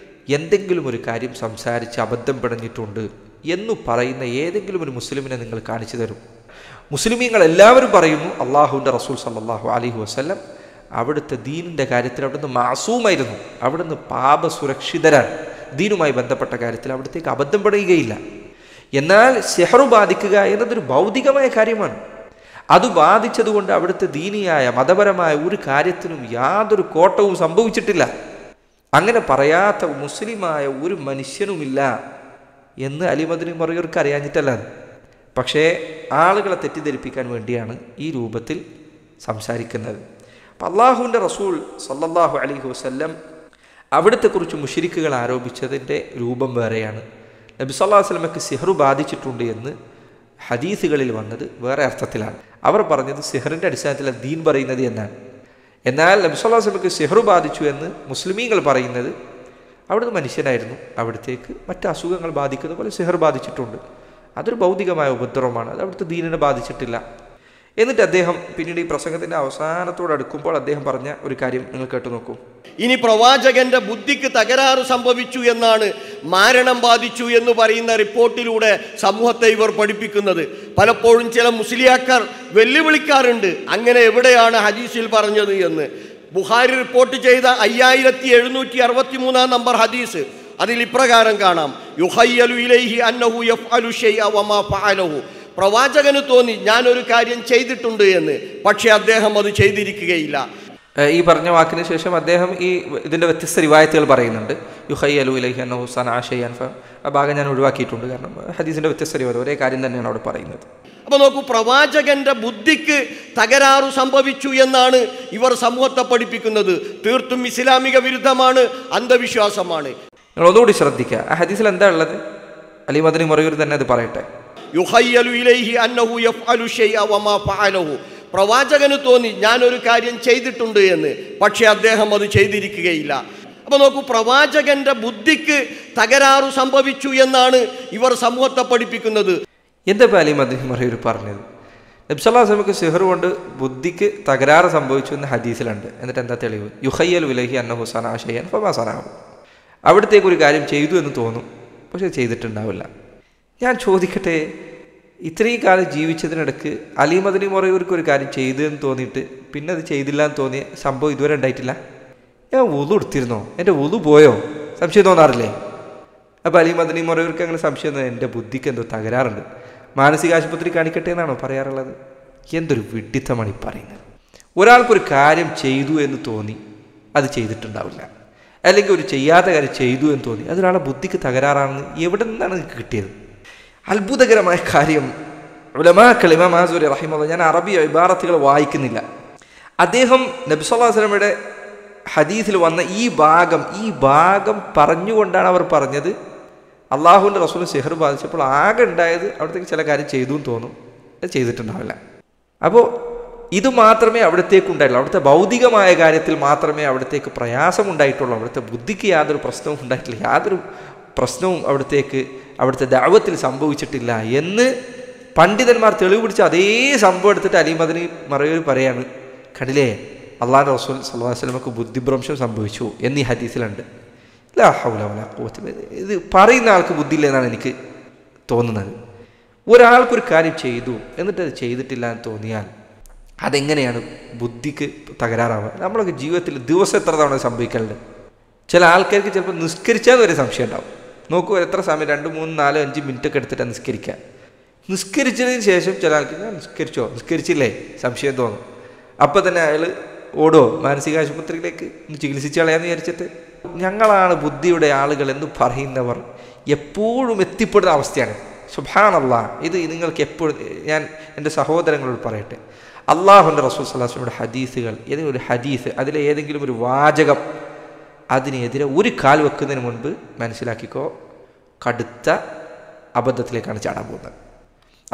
എന്തെങ്കിലും ഒരു കാര്യം സംസാരിച്ച് അബദ്ധം പിടഞ്ഞിട്ടുണ്ട് എന്ന് പറയുന്ന ഏതെങ്കിലും ഒരു മുസ്ലിമിനെ നിങ്ങൾ കാണിച്ചു തരും. മുസ്ലിമീങ്ങൾ എല്ലാവരും പറയുന്നു അള്ളാഹുവിൻ്റെ റസൂൽ സല്ലല്ലാഹു അലൈഹി വസല്ലം അവിടുത്തെ ദീനിൻ്റെ കാര്യത്തിൽ അവിടുന്ന് മാസൂമായിരുന്നു, അവിടുന്ന് പാപസുരക്ഷിതരാണ്, ദീനുമായി ബന്ധപ്പെട്ട കാര്യത്തിൽ അവിടത്തേക്ക് അബദ്ധം പെടുകയില്ല. എന്നാൽ സിഹർ ബാധിക്കുക എന്നതൊരു ഭൗതികമായ കാര്യമാണ്. അത് ബാധിച്ചതുകൊണ്ട് അവിടുത്തെ ദീനിയായ മതപരമായ ഒരു കാര്യത്തിനും യാതൊരു കോട്ടവും സംഭവിച്ചിട്ടില്ല. അങ്ങനെ പറയാത്ത മുസ്ലിമായ ഒരു മനുഷ്യനുമില്ല എന്ന് അലി മദ്നി മറയൂർക്ക് അറിയാഞ്ഞിട്ടല്ല. പക്ഷേ ആളുകളെ തെറ്റിദ്ധരിപ്പിക്കാൻ വേണ്ടിയാണ് ഈ രൂപത്തിൽ സംസാരിക്കുന്നത്. അപ്പം അള്ളാഹുവിൻ്റെ റസൂൽ സല്ലല്ലാഹു അലൈഹി വസല്ലം അവിടത്തെക്കുറിച്ച് മുശ്രിക്കുകൾ ആരോപിച്ചതിൻ്റെ രൂപം വേറെയാണ്. നബി സല്ലല്ലാഹു അലൈഹി വസല്ലമക്ക് സിഹ്റ് ബാധിച്ചിട്ടുണ്ട് എന്ന് ഹദീസുകളിൽ വന്നത് വേറെ അർത്ഥത്തിലാണ്. അവർ പറഞ്ഞത് സിഹറിൻ്റെ അടിസ്ഥാനത്തിലാണ് ദീൻ പറയുന്നത് എന്നാണ്. എന്നാൽ നബി സല്ലല്ലാഹു അലൈഹി വസല്ലമക്ക് സിഹ്റ് ബാധിച്ചു എന്ന് മുസ്ലിമീങ്ങൾ പറയുന്നത് അവിടുന്ന് മനുഷ്യനായിരുന്നു, അവിടത്തേക്ക് മറ്റ് അസുഖങ്ങൾ ബാധിക്കുന്ന പോലെ സിഹർ ബാധിച്ചിട്ടുണ്ട്. അതൊരു ഭൗതികമായ ഉപദ്രവമാണ്, അത് അവിടുത്തെ ദീനിനെ ബാധിച്ചിട്ടില്ല. എന്നിട്ട് അദ്ദേഹം പിന്നീട് ഈ പ്രസംഗത്തിൻ്റെ അവസാനത്തോട് അടുക്കുമ്പോൾ അദ്ദേഹം പറഞ്ഞ ഒരു കാര്യം നിങ്ങൾ കേട്ടു നോക്കൂ. ഇനി പ്രവാചകന്റെ ബുദ്ധിക്ക് തകരാറ് സംഭവിച്ചു എന്നാണ്, മാരണം ബാധിച്ചു എന്ന് പറയുന്ന റിപ്പോർട്ടിലൂടെ സമൂഹത്തെ ഇവർ പഠിപ്പിക്കുന്നത്. പലപ്പോഴും ചില മുസ്ലിയാക്കാർ വെല്ലുവിളിക്കാറുണ്ട്, അങ്ങനെ എവിടെയാണ് ഹദീസിൽ പറഞ്ഞത് എന്ന്. ബുഖാരി റിപ്പോർട്ട് ചെയ്ത 5763 നമ്പർ ഹദീസ്, അതിൽ ഇപ്രകാരം കാണാം: യുഖയ്യലു ഇലൈഹി അന്നഹു യഫ്അലു ശൈഅ വമാ ഫഅലഹു. പ്രവാചകന് തോന്നി ഞാനൊരു കാര്യം ചെയ്തിട്ടുണ്ട് എന്ന്, പക്ഷെ അദ്ദേഹം അത് ചെയ്തിരിക്കുകയില്ല. ഈ പറഞ്ഞ വാക്കിന് ശേഷം അദ്ദേഹം ഇതിൻ്റെ വ്യത്യസ്ത റിവായത്തുകൾ പറയുന്നുണ്ട്. യുഖയ്യലു ഇലൈഹി അന്നഹു സനഅ ശൈഅൻ. ആ ഭാഗം ഞാൻ ഒഴിവാക്കിയിട്ടുണ്ട്, കാരണം ഹദീസിൻ്റെ വ്യത്യസ്ത റിവായത്ത് ഒരേ കാര്യം തന്നെയാണ് അവിടെ പറയുന്നത്. അപ്പൊ നോക്കൂ, പ്രവാചകന്റെ ബുദ്ധിക്ക് തകരാറ് സംഭവിച്ചു എന്നാണ് ഇവർ സമൂഹത്തെ പഠിപ്പിക്കുന്നത്. തീർത്തും ഇസ്ലാമിക വിരുദ്ധമാണ്, അന്ധവിശ്വാസമാണ്. നിങ്ങൾ ഒന്നുകൂടി ശ്രദ്ധിക്കുക, ആ ഹദീസിൽ എന്താ ഉള്ളത്? അലി മദനി മറയൂർ തന്നെ അത് പറയട്ടെ. യുഖയ്യലു ഇലൈഹി അന്നഹു യഫ്അലു ശൈഅ വമാ ഫഅലഹു. പ്രവാചകന് തോന്നി ഞാനൊരു കാര്യം ചെയ്തിട്ടുണ്ട് എന്ന്, പക്ഷെ അദ്ദേഹം അത് ചെയ്തിരിക്കുകയില്ല. അപ്പൊ നോക്കൂ, പ്രവാചകന്റെ ബുദ്ധിക്ക് തകരാറ് സംഭവിച്ചു എന്നാണ് ഇവർ സമൂഹത്തെ പഠിപ്പിക്കുന്നത്. എന്താ അലി മദനി മറയൂർ പറഞ്ഞത്? നബി സല്ലല്ലാഹു അലൈഹി വസല്ലമക്ക് സിഹർ കൊണ്ട് ബുദ്ധിക്ക് തകരാറ് സംഭവിച്ചു എന്ന് ഹദീസിലുണ്ട്. എന്നിട്ട് എന്താ തെളിവ്? യുഖയ്യലു ഇലൈഹി അന്നഹു സനഅ ശൈഅൻ ഫമാ സനഅഹു. അവിടത്തേക്ക് ഒരു കാര്യം ചെയ്തു എന്ന് തോന്നും, പക്ഷെ ചെയ്തിട്ടുണ്ടാവില്ല. ഞാൻ ചോദിക്കട്ടെ, ഇത്രയും കാലം ജീവിച്ചതിനിടയ്ക്ക് അലി മദനി മറയൂർക്ക് ഒരു കാര്യം ചെയ്തു എന്ന് തോന്നിയിട്ട് പിന്നെ അത് ചെയ്തില്ല എന്ന് തോന്നിയ സംഭവം ഇതുവരെ ഉണ്ടായിട്ടില്ല. ഞാൻ വുളു എടുത്തിരുന്നോ, എൻ്റെ വുളു പോയോ, സംശയം തോന്നാറില്ലേ? അപ്പോൾ അലി മദനി മറയൂർക്ക് അങ്ങനെ സംശയം തോന്നുന്നത് എൻ്റെ ബുദ്ധിക്ക് എന്തോ തകരാറുണ്ട്, മാനസിക ആശുപത്രി കാണിക്കട്ടെ എന്നാണോ പറയാറുള്ളത്? എന്തൊരു വിഡ്ഢിത്തമാണ് ഈ പറയുന്നത്. ഒരാൾക്കൊരു കാര്യം ചെയ്തു എന്ന് തോന്നി അത് ചെയ്തിട്ടുണ്ടാവില്ല, അല്ലെങ്കിൽ ഒരു ചെയ്യാത്ത കാര്യം ചെയ്തു എന്ന് തോന്നി അതൊരാളെ ബുദ്ധിക്ക് തകരാറാണെന്ന് എവിടെ നിന്നാണ് നിങ്ങൾക്ക് കിട്ടിയത്? അത്ഭുതകരമായ കാര്യം, ഉലമാക്കൾ ഇമാം ആസൂരി റഹിമഹുല്ലാഹ്, ഞാൻ അറബി ഇബാറത്തുകൾ വായിക്കുന്നില്ല, അദ്ദേഹം നബി സല്ലല്ലാഹു അലൈഹി വസല്ലമയുടെ ഹദീസിൽ വന്ന ഈ ഭാഗം പറഞ്ഞുകൊണ്ടാണ് അവർ പറഞ്ഞത് അള്ളാഹുവിൻ്റെ റസൂൽ സിഹർ ബാധിച്ചപ്പോൾ ആകെ ഉണ്ടായത് അവിടത്തേക്ക് ചില കാര്യം ചെയ്തു എന്ന് തോന്നും, അത് ചെയ്തിട്ടുണ്ടാവില്ല. അപ്പോൾ ഇത് മാത്രമേ അവിടത്തേക്ക് ഉണ്ടായിട്ടുള്ളൂ, അവിടുത്തെ ഭൗതികമായ കാര്യത്തിൽ മാത്രമേ അവിടത്തേക്ക് പ്രയാസം ഉണ്ടായിട്ടുള്ളൂ, അവിടുത്തെ ബുദ്ധിക്ക് യാതൊരു പ്രശ്നവും ഉണ്ടായിട്ടില്ല, യാതൊരു പ്രശ്നവും അവിടുത്തെ ദഅവത്തിൽ സംഭവിച്ചിട്ടില്ല എന്ന് പണ്ഡിതന്മാർ തെളിവ് പിടിച്ച് അതേ സംഭവം എടുത്തിട്ട് അലി മദനി മറയൂർ പറയാണ്, കണ്ടില്ലേ അള്ളാഹുവിൻ്റെ റസൂൽ സല്ലല്ലാഹു അലൈഹി വസല്ലമക്ക് ബുദ്ധിഭ്രംശം സംഭവിച്ചു എന്നീ ഹദീസിലുണ്ട്. ലാ ഹൗല വലാ ഖുവത. ഇത് പറയുന്ന ആൾക്ക് ബുദ്ധിയില്ല എന്നാണ് എനിക്ക് തോന്നുന്നത്. ഒരാൾക്കൊരു കാര്യം ചെയ്തു എന്നിട്ട് അത് ചെയ്തിട്ടില്ല എന്ന് തോന്നിയാൽ അതെങ്ങനെയാണ് ബുദ്ധിക്ക് തകരാറാവുക? നമ്മളൊക്കെ ജീവിതത്തിൽ ദിവസം എത്ര തവണ സംഭവിക്കലുണ്ട്? ചില ആൾക്കാർക്ക് ചിലപ്പോൾ നിസ്കരിച്ചാൽ വരെ സംശയം ഉണ്ടാവും. നോക്കൂ, എത്ര സമയം 2, 3, 4, 5 മിനിറ്റൊക്കെ എടുത്തിട്ടാണ് നിസ്കരിക്കുക. നിസ്കരിച്ചതിന് ശേഷം ചില ആൾക്ക് ഞാൻ നിസ്കരിച്ചില്ലേ സംശയം തോന്നും. അപ്പം തന്നെ അയാൾ ഓടോ മാനസികാശുപത്രിയിലേക്ക് ചികിത്സിച്ച് കളയാന്ന് വിചാരിച്ചിട്ട്. ഞങ്ങളാണ് ബുദ്ധിയുടെ ആളുകൾ എന്ന് പറയുന്നവർ എപ്പോഴും എത്തിപ്പെടുന്ന അവസ്ഥയാണ്. സുബ്ഹാനല്ലാഹ്, ഇത് നിങ്ങൾക്ക് എപ്പോഴും ഞാൻ എൻ്റെ സഹോദരങ്ങളോട് പറയട്ടെ, അള്ളാഹുവിൻ്റെ റസൂൽ സല്ലല്ലാഹു അലൈഹി വസല്ലമയുടെ ഹദീസുകൾ, ഏതെങ്കിലും ഒരു ഹദീസ്, അതിലെ ഏതെങ്കിലും ഒരു വാചകം അതിനെതിരെ ഒരു കാൽ വെക്കുന്നതിന് മുൻപ് മനസ്സിലാക്കിക്കോ, കടുത്ത അബദ്ധത്തിലേക്കാണ് ചാടാൻ പോകുന്നത്.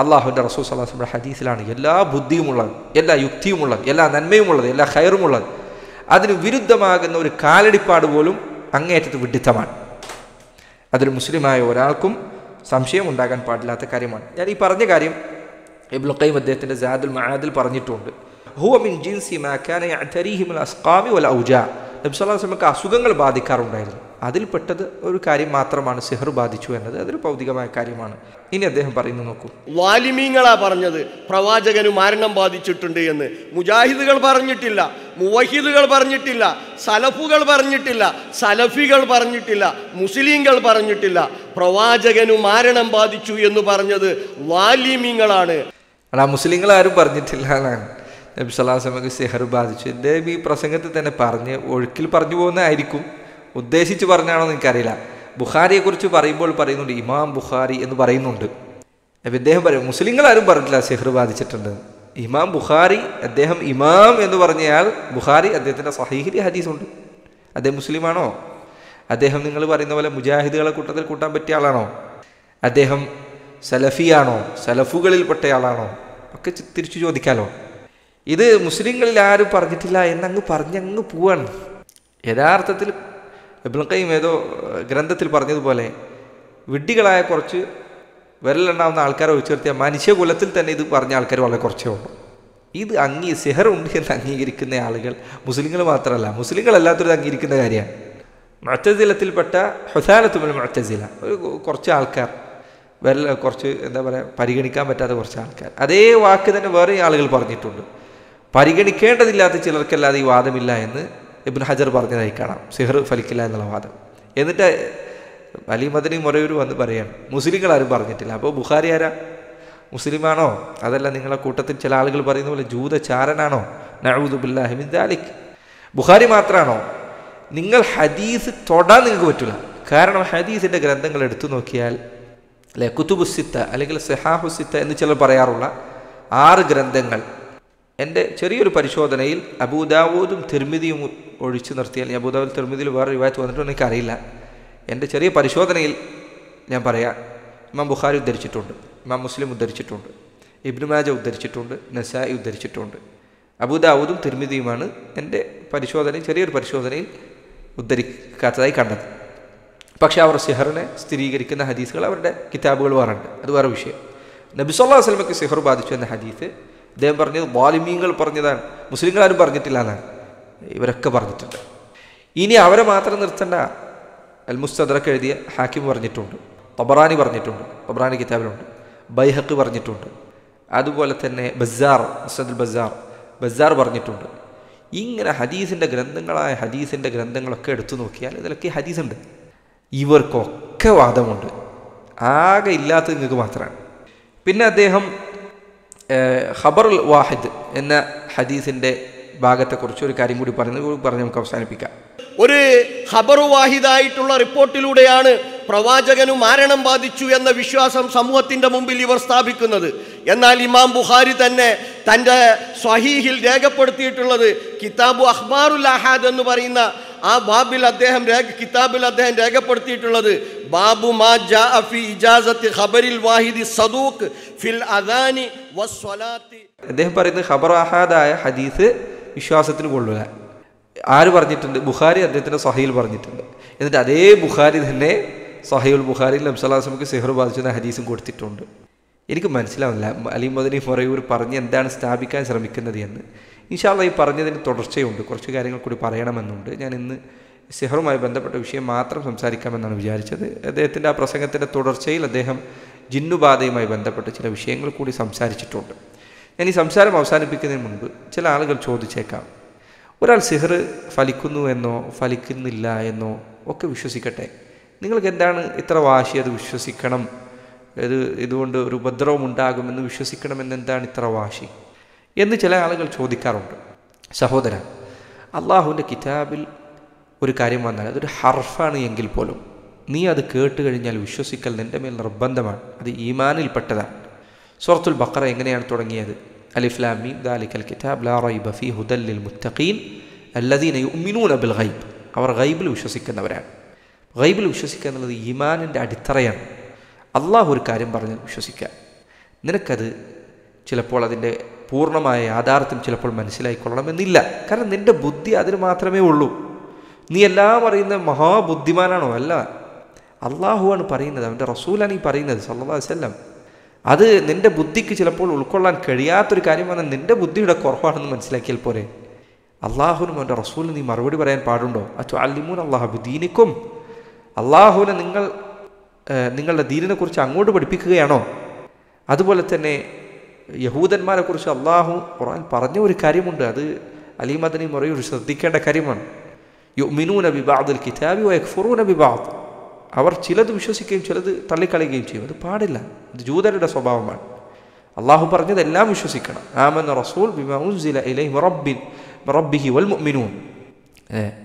അള്ളാഹുവിൻ്റെ റസൂൽ സല്ലല്ലാഹു അലൈഹി വസല്ലമയുടെ ഹദീസിലാണ് എല്ലാ ബുദ്ധിയുമുള്ളത്, എല്ലാ യുക്തിയുമുള്ളത്, എല്ലാ നന്മയുമുള്ളത്, എല്ലാ ഖൈറുമുള്ളത്. അതിന് വിരുദ്ധമാകുന്ന ഒരു കാലടിപ്പാട് പോലും അങ്ങേയറ്റത്ത് വിഡ്ഢിത്തമാണ്. അതൊരു മുസ്ലിമായ ഒരാൾക്കും സംശയം ഉണ്ടാകാൻ പാടില്ലാത്ത കാര്യമാണ്. ഞാൻ ഈ പറഞ്ഞ കാര്യം ഇബ്നുൽ ഖയ്യിം അദ്ദേഹത്തിൻ്റെ സാദുൽ മആദിൽ പറഞ്ഞിട്ടുണ്ട്. ഹുവ മിൻ ജിൻസി മാ കാന യഅ്തരീഹി മിനൽ അസ്ഖാമി വൽ ഔജാ. നബി സല്ലല്ലാഹു അലൈഹി വസല്ലമക്ക് അസുഖങ്ങൾ ബാധിക്കാറുണ്ടായിരുന്നു, അതിൽപ്പെട്ടത് ഒരു കാര്യം മാത്രമാണ് സിഹർ ബാധിച്ചു എന്നത്. അതൊരു ഭൗതികമായ കാര്യമാണ്. ഇനി അദ്ദേഹം പറയുന്നത് നോക്കൂ. വാലിമീങ്ങളാ പറഞ്ഞത് പ്രവാചകന് മരണം ബാധിച്ചിട്ടുണ്ട് എന്ന്. മുജാഹിദുകൾ പറഞ്ഞിട്ടില്ല, മുവഹിദുകൾ പറഞ്ഞിട്ടില്ല, സലഫുകൾ പറഞ്ഞിട്ടില്ല, സലഫികൾ പറഞ്ഞിട്ടില്ല, മുസ്ലിങ്ങൾ പറഞ്ഞിട്ടില്ല. പ്രവാചകന് മരണം ബാധിച്ചു എന്ന് പറഞ്ഞത് വാലിമീങ്ങളാണ്. അല്ല, മുസ്ലിങ്ങൾ ആരും പറഞ്ഞിട്ടില്ല എന്നാണ്. നബി സല്ലല്ലാഹു അലൈഹി വസല്ലമക്ക് സിഹർ ബാധിച്ചു അദ്ദേഹം ഈ പ്രസംഗത്തിൽ തന്നെ പറഞ്ഞ് ഒഴുക്കിൽ പറഞ്ഞു പോകുന്നതായിരിക്കും, ഉദ്ദേശിച്ച് പറഞ്ഞാണോ എന്ന് എനിക്കറിയില്ല. ബുഖാരിയെക്കുറിച്ച് പറയുമ്പോൾ പറയുന്നുണ്ട് ഇമാം ബുഖാരി എന്ന് പറയുന്നുണ്ട്. അപ്പം ഇദ്ദേഹം പറയും മുസ്ലിങ്ങൾ ആരും പറഞ്ഞിട്ടില്ല സിഹർ ബാധിച്ചിട്ടുണ്ട്. ഇമാം ബുഖാരി, അദ്ദേഹം ഇമാം എന്ന് പറഞ്ഞയാൾ ബുഖാരി, അദ്ദേഹത്തിൻ്റെ സഹീഹിൽ ഹദീസുണ്ട്. അദ്ദേഹം മുസ്ലിമാണോ? അദ്ദേഹം നിങ്ങൾ പറയുന്ന പോലെ മുജാഹിദുകളെ കൂട്ടത്തിൽ കൂട്ടാൻ പറ്റിയ ആളാണോ? അദ്ദേഹം സലഫിയാണോ? സലഫുകളിൽപ്പെട്ടയാളാണോ? ഒക്കെ തിരിച്ചു ചോദിക്കാലോ. ഇത് മുസ്ലിങ്ങളിൽ ആരും പറഞ്ഞിട്ടില്ല എന്നങ്ങ് പറഞ്ഞങ്ങ് പോവാണ്. യഥാർത്ഥത്തിൽ ഇബ്നുൽ ഖയ്യിം ഏതോ ഗ്രന്ഥത്തിൽ പറഞ്ഞതുപോലെ വിഡ്ഢികളായ കുറച്ച് വിരലുണ്ടാവുന്ന ആൾക്കാരെ ഒഴിച്ചേർത്തിയ മനുഷ്യകുലത്തിൽ തന്നെ ഇത് പറഞ്ഞ ആൾക്കാർ വളരെ കുറച്ചേ ഉള്ളൂ. ഇത് സിഹറുണ്ട് എന്ന് അംഗീകരിക്കുന്ന ആളുകൾ മുസ്ലിങ്ങൾ മാത്രമല്ല, മുസ്ലിങ്ങളല്ലാത്തൊരു അംഗീകരിക്കുന്ന കാര്യമാണ്. മുഅ്തസിലത്തിൽപ്പെട്ട ഹുസാലത്തു മിനൽ മുഅ്തസില, ഒരു കുറച്ച് ആൾക്കാർ, കുറച്ച് എന്താ പറയുക, പരിഗണിക്കാൻ പറ്റാത്ത കുറച്ച് ആൾക്കാർ. അതേ വാക്ക് തന്നെ വേറെ ആളുകൾ പറഞ്ഞിട്ടുണ്ട്. പരിഗണിക്കേണ്ടതില്ലാത്ത ചിലർക്കല്ലാതെ ഈ വാദമില്ല എന്ന് ഇബ്നു ഹജർ പറഞ്ഞതായി കാണാം, സിഹർ ഫലിക്കില്ല എന്നുള്ള വാദം. എന്നിട്ട് അലി മദനി മൊറയൂർ വന്ന് പറയാണ് മുസ്ലിങ്ങളാരും പറഞ്ഞിട്ടില്ല. അപ്പോൾ ബുഖാരി ആരാ? മുസ്ലിമാണോ? അതല്ല നിങ്ങളെ കൂട്ടത്തിൽ ചില ആളുകൾ പറയുന്ന പോലെ ജൂതചാരനാണോ? നഊദു ബില്ലാഹി മിൻ ദാലിക്. ബുഖാരി മാത്രമാണോ? നിങ്ങൾ ഹദീസ് തൊടാൻ നിങ്ങൾക്ക് പറ്റില്ല. കാരണം ഹദീസിൻ്റെ ഗ്രന്ഥങ്ങൾ എടുത്തു നോക്കിയാൽ അല്ലെ, കുതുബുസിത്ത അല്ലെങ്കിൽ സിഹാഹുസിത്ത എന്ന് ചിലർ പറയാറുള്ള 6 ഗ്രന്ഥങ്ങൾ എൻ്റെ ചെറിയൊരു പരിശോധനയിൽ അബൂദാവൂദും തിർമിദിയും ഒഴിച്ചു നിർത്തിയാൽ, അബൂദാവൂദ് തിർമിദിയിൽ വേറെ റിവായത്ത് വന്നിട്ടുണ്ടോ എനിക്കറിയില്ല, എൻ്റെ ചെറിയ പരിശോധനയിൽ ഞാൻ പറയാം, ഇമാം ബുഖാരി ഉദ്ധരിച്ചിട്ടുണ്ട്, ഇമാം മുസ്ലിം ഉദ്ധരിച്ചിട്ടുണ്ട്, ഇബ്നു മാജ ഉദ്ധരിച്ചിട്ടുണ്ട്, നസായി ഉദ്ധരിച്ചിട്ടുണ്ട്. അബൂദാവൂദും തിർമിദിയുമാണ് എൻ്റെ പരിശോധനയിൽ, ചെറിയൊരു പരിശോധനയിൽ ഉദ്ധരിക്കാത്തതായി കണ്ടത്. പക്ഷേ അവർ സിഹറിനെ സ്ഥിരീകരിക്കുന്ന ഹദീസുകൾ അവരുടെ കിതാബുകൾ വേറുണ്ട്, അത് വേറെ വിഷയം. നബി സല്ലല്ലാഹു അലൈഹി വസല്ലമക്ക് സിഹർ ബാധിച്ചു എന്ന ഹദീസ് അദ്ദേഹം പറഞ്ഞത് വാലിമീങ്ങൾ പറഞ്ഞതാണ്, മുസ്ലിങ്ങളാരും പറഞ്ഞിട്ടില്ല എന്നാണ്. ഇവരൊക്കെ പറഞ്ഞിട്ടുണ്ട്. ഇനി അവരെ മാത്രം നിർത്തേണ്ട. അൽ മുസ്തദ്രക്ക് എഴുതിയ ഹാക്കിം പറഞ്ഞിട്ടുണ്ട്, തബറാനി പറഞ്ഞിട്ടുണ്ട്, തബറാനി കിതാബിലുണ്ട്, ബൈഹഖി പറഞ്ഞിട്ടുണ്ട്, അതുപോലെ തന്നെ ബസാർ, മുസ്നദുൽ ബസാർ പറഞ്ഞിട്ടുണ്ട്. ഇങ്ങനെ ഹദീസിൻ്റെ ഗ്രന്ഥങ്ങളായ ഹദീസിൻ്റെ ഗ്രന്ഥങ്ങളൊക്കെ എടുത്തു നോക്കിയാൽ ഇതിലൊക്കെ ഹദീസുണ്ട്. ഇവർക്കൊക്കെ വാദമുണ്ട്, ആകെ ഇല്ലാത്തത് നിങ്ങൾക്ക് മാത്രമാണ്. പിന്നെ അദ്ദേഹം ഖബറുൽ വാഹിദ് എന്ന ഹദീസിൻ്റെ ഭാഗത്തെക്കുറിച്ച് ഒരു കാര്യം കൂടി പറഞ്ഞ് നമുക്ക് അവസാനിപ്പിക്കാം. ഒരു ഖബറു വാഹിദായിട്ടുള്ള റിപ്പോർട്ടിലൂടെയാണ് പ്രവാചകനു മാരണം ബാധിച്ചു എന്ന വിശ്വാസം സമൂഹത്തിൻ്റെ മുമ്പിൽ ഇവർ സ്ഥാപിക്കുന്നത്. എന്നാൽ ഇമാം ബുഖാരി തന്നെ തൻ്റെ സ്വഹീഹിൽ രേഖപ്പെടുത്തിയിട്ടുള്ളത് കിതാബു അഖ്ബാറുൽ അഹാദ് എന്ന് പറയുന്ന ആ ബാബിൽ കിതാബിൽ അദ്ദേഹം രേഖപ്പെടുത്തിയിട്ടുള്ളത് ബാബു മാ ജാഅ ഫി ഇജാസത്തി ഖബറിൽ വാഹിദി സദൂഖ് ഫിൽ അദാനി വസ്സലാത്തി. അദ്ദേഹം പറയുന്നത് ഖബർ അഹാദായ ഹദീസ് വിശ്വാസത്തിന് കൊള്ളില്ല. ആര് പറഞ്ഞിട്ടുണ്ട്? ബുഖാരി അദ്ദേഹത്തിൻ്റെ സ്വഹീൽ പറഞ്ഞിട്ടുണ്ട്. എന്നിട്ട് അതേ ബുഖാരി തന്നെ സ്വഹീഉൽ ബുഖാരിയിൽ നബി സല്ലല്ലാഹു അലൈഹി വസല്ലമക്ക് സിഹർ ബാധിച്ചെന്ന ഹദീസും കൊടുത്തിട്ടുണ്ട്. എനിക്ക് മനസ്സിലാവില്ല അലി മദനി മൊറയൂർ പറഞ്ഞ് എന്താണ് സ്ഥാപിക്കാൻ ശ്രമിക്കുന്നത് എന്ന്. ഇൻഷാ അല്ലാഹ് ഈ പറഞ്ഞതിന് തുടർച്ചയുണ്ട്, കുറച്ച് കാര്യങ്ങൾ കൂടി പറയണമെന്നുണ്ട്. ഞാൻ ഇന്ന് സിഹറുമായി ബന്ധപ്പെട്ട വിഷയം മാത്രം സംസാരിക്കാമെന്നാണ് വിചാരിച്ചത്. അദ്ദേഹത്തിൻ്റെ ആ പ്രസംഗത്തിൻ്റെ തുടർച്ചയിൽ അദ്ദേഹം ജിന്നുബാധയുമായി ബന്ധപ്പെട്ട ചില വിഷയങ്ങൾ കൂടി സംസാരിച്ചിട്ടുണ്ട്. ഞാൻ ഈ സംസാരം അവസാനിപ്പിക്കുന്നതിന് മുൻപ് ചില ആളുകൾ ചോദിച്ചേക്കാം, ഒരാൾ സിഹർ ഫലിക്കുന്നു എന്നോ ഫലിക്കുന്നില്ല എന്നോ ഒക്കെ വിശ്വസിക്കട്ടെ, നിങ്ങൾക്ക് എന്താണ് ഇത്ര വാശി അത് വിശ്വസിക്കണം, ഇതുകൊണ്ട് ഒരു ഉപദ്രവം ഉണ്ടാകുമെന്ന് വിശ്വസിക്കണമെന്ന് എന്താണ് ഇത്ര വാശി എന്ന് ചില ആളുകൾ ചോദിക്കാറുണ്ട്. സഹോദര, അള്ളാഹുവിൻ്റെ കിതാബിൽ ഒരു കാര്യം വന്നാൽ അതൊരു ഹർഫാണ് എങ്കിൽ പോലും നീ അത് കേട്ട് കഴിഞ്ഞാൽ വിശ്വസിക്കൽ നിൻ്റെ മേൽ നിർബന്ധമാണ്. അത് ഈമാനിൽപ്പെട്ടതാണ്. സൂറത്തുൽ ബഖറ എങ്ങനെയാണ് തുടങ്ങിയത്? അലിഫ് ലാം മീം ദാലിക്കൽ കിതാബ് ലാ റൈബ ഫീഹി ഹുദൽ ലിൽ മുത്തഖീൻ അല്ലദീന യുഅ്മിനൂന ബിൽ ഗൈബ്. അവർ ഗൈബിൽ വിശ്വസിക്കുന്നവരാണ്. ഗൈബിൽ വിശ്വസിക്കുക എന്നുള്ളത് ഈമാനിൻ്റെ അടിത്തറയാണ്. അള്ളാഹു ഒരു കാര്യം പറഞ്ഞാൽ വിശ്വസിക്കുക. നിനക്കത് ചിലപ്പോൾ അതിൻ്റെ പൂർണ്ണമായ യാഥാർത്ഥ്യം ചിലപ്പോൾ മനസ്സിലായിക്കൊള്ളണമെന്നില്ല. കാരണം നിൻ്റെ ബുദ്ധി അതിന് മാത്രമേ ഉള്ളൂ. നീ എല്ലാം അറിയുന്ന മഹാബുദ്ധിമാനാണോ? അല്ല, അള്ളാഹുവാണ് പറയുന്നത്, അവൻ്റെ റസൂലാണ് ഈ പറയുന്നത് സല്ലല്ലാഹു അലൈഹി വസല്ലം. അത് നിൻ്റെ ബുദ്ധിക്ക് ചിലപ്പോൾ ഉൾക്കൊള്ളാൻ കഴിയാത്തൊരു കാര്യം വന്നാൽ നിൻ്റെ ബുദ്ധിയുടെ കുറവാണെന്ന് മനസ്സിലാക്കിയാൽ പോരെ. അള്ളാഹുവിനും അവൻ്റെ റസൂലിന് നീ മറുപടി പറയാൻ പാടുണ്ടോ? അത്തുഅല്ലിമൂന അല്ലാഹ ബിദീനിക്കും. അള്ളാഹുവിനെ നിങ്ങളുടെ ദീനിനെക്കുറിച്ച് അങ്ങോട്ട് പഠിപ്പിക്കുകയാണോ? അതുപോലെ തന്നെ യഹൂദന്മാരെക്കുറിച്ച് അള്ളാഹു ഖുർആൻ പറഞ്ഞ ഒരു കാര്യമുണ്ട്, അത് അലി മദനി മൊറയൂർ ശ്രദ്ധിക്കേണ്ട കാര്യമാണ്. യുഅ്മിനൂന ബിബഅദിൽ കിതാബി വയക്ഫുറൂന ബിബഅദ്. അവർ ചിലത് വിശ്വസിക്കുകയും ചിലത് തള്ളിക്കളയുകയും ചെയ്യും. അത് പാടില്ല, ഇത് ജൂതരുടെ സ്വഭാവമാണ്. അള്ളാഹു പറഞ്ഞതെല്ലാം വിശ്വസിക്കണം. ആമന റസൂൽ ബിമാ ഉൻസില ഇലൈഹി റബ്ബിഹി വൽ മുഅ്മിനൂൻ.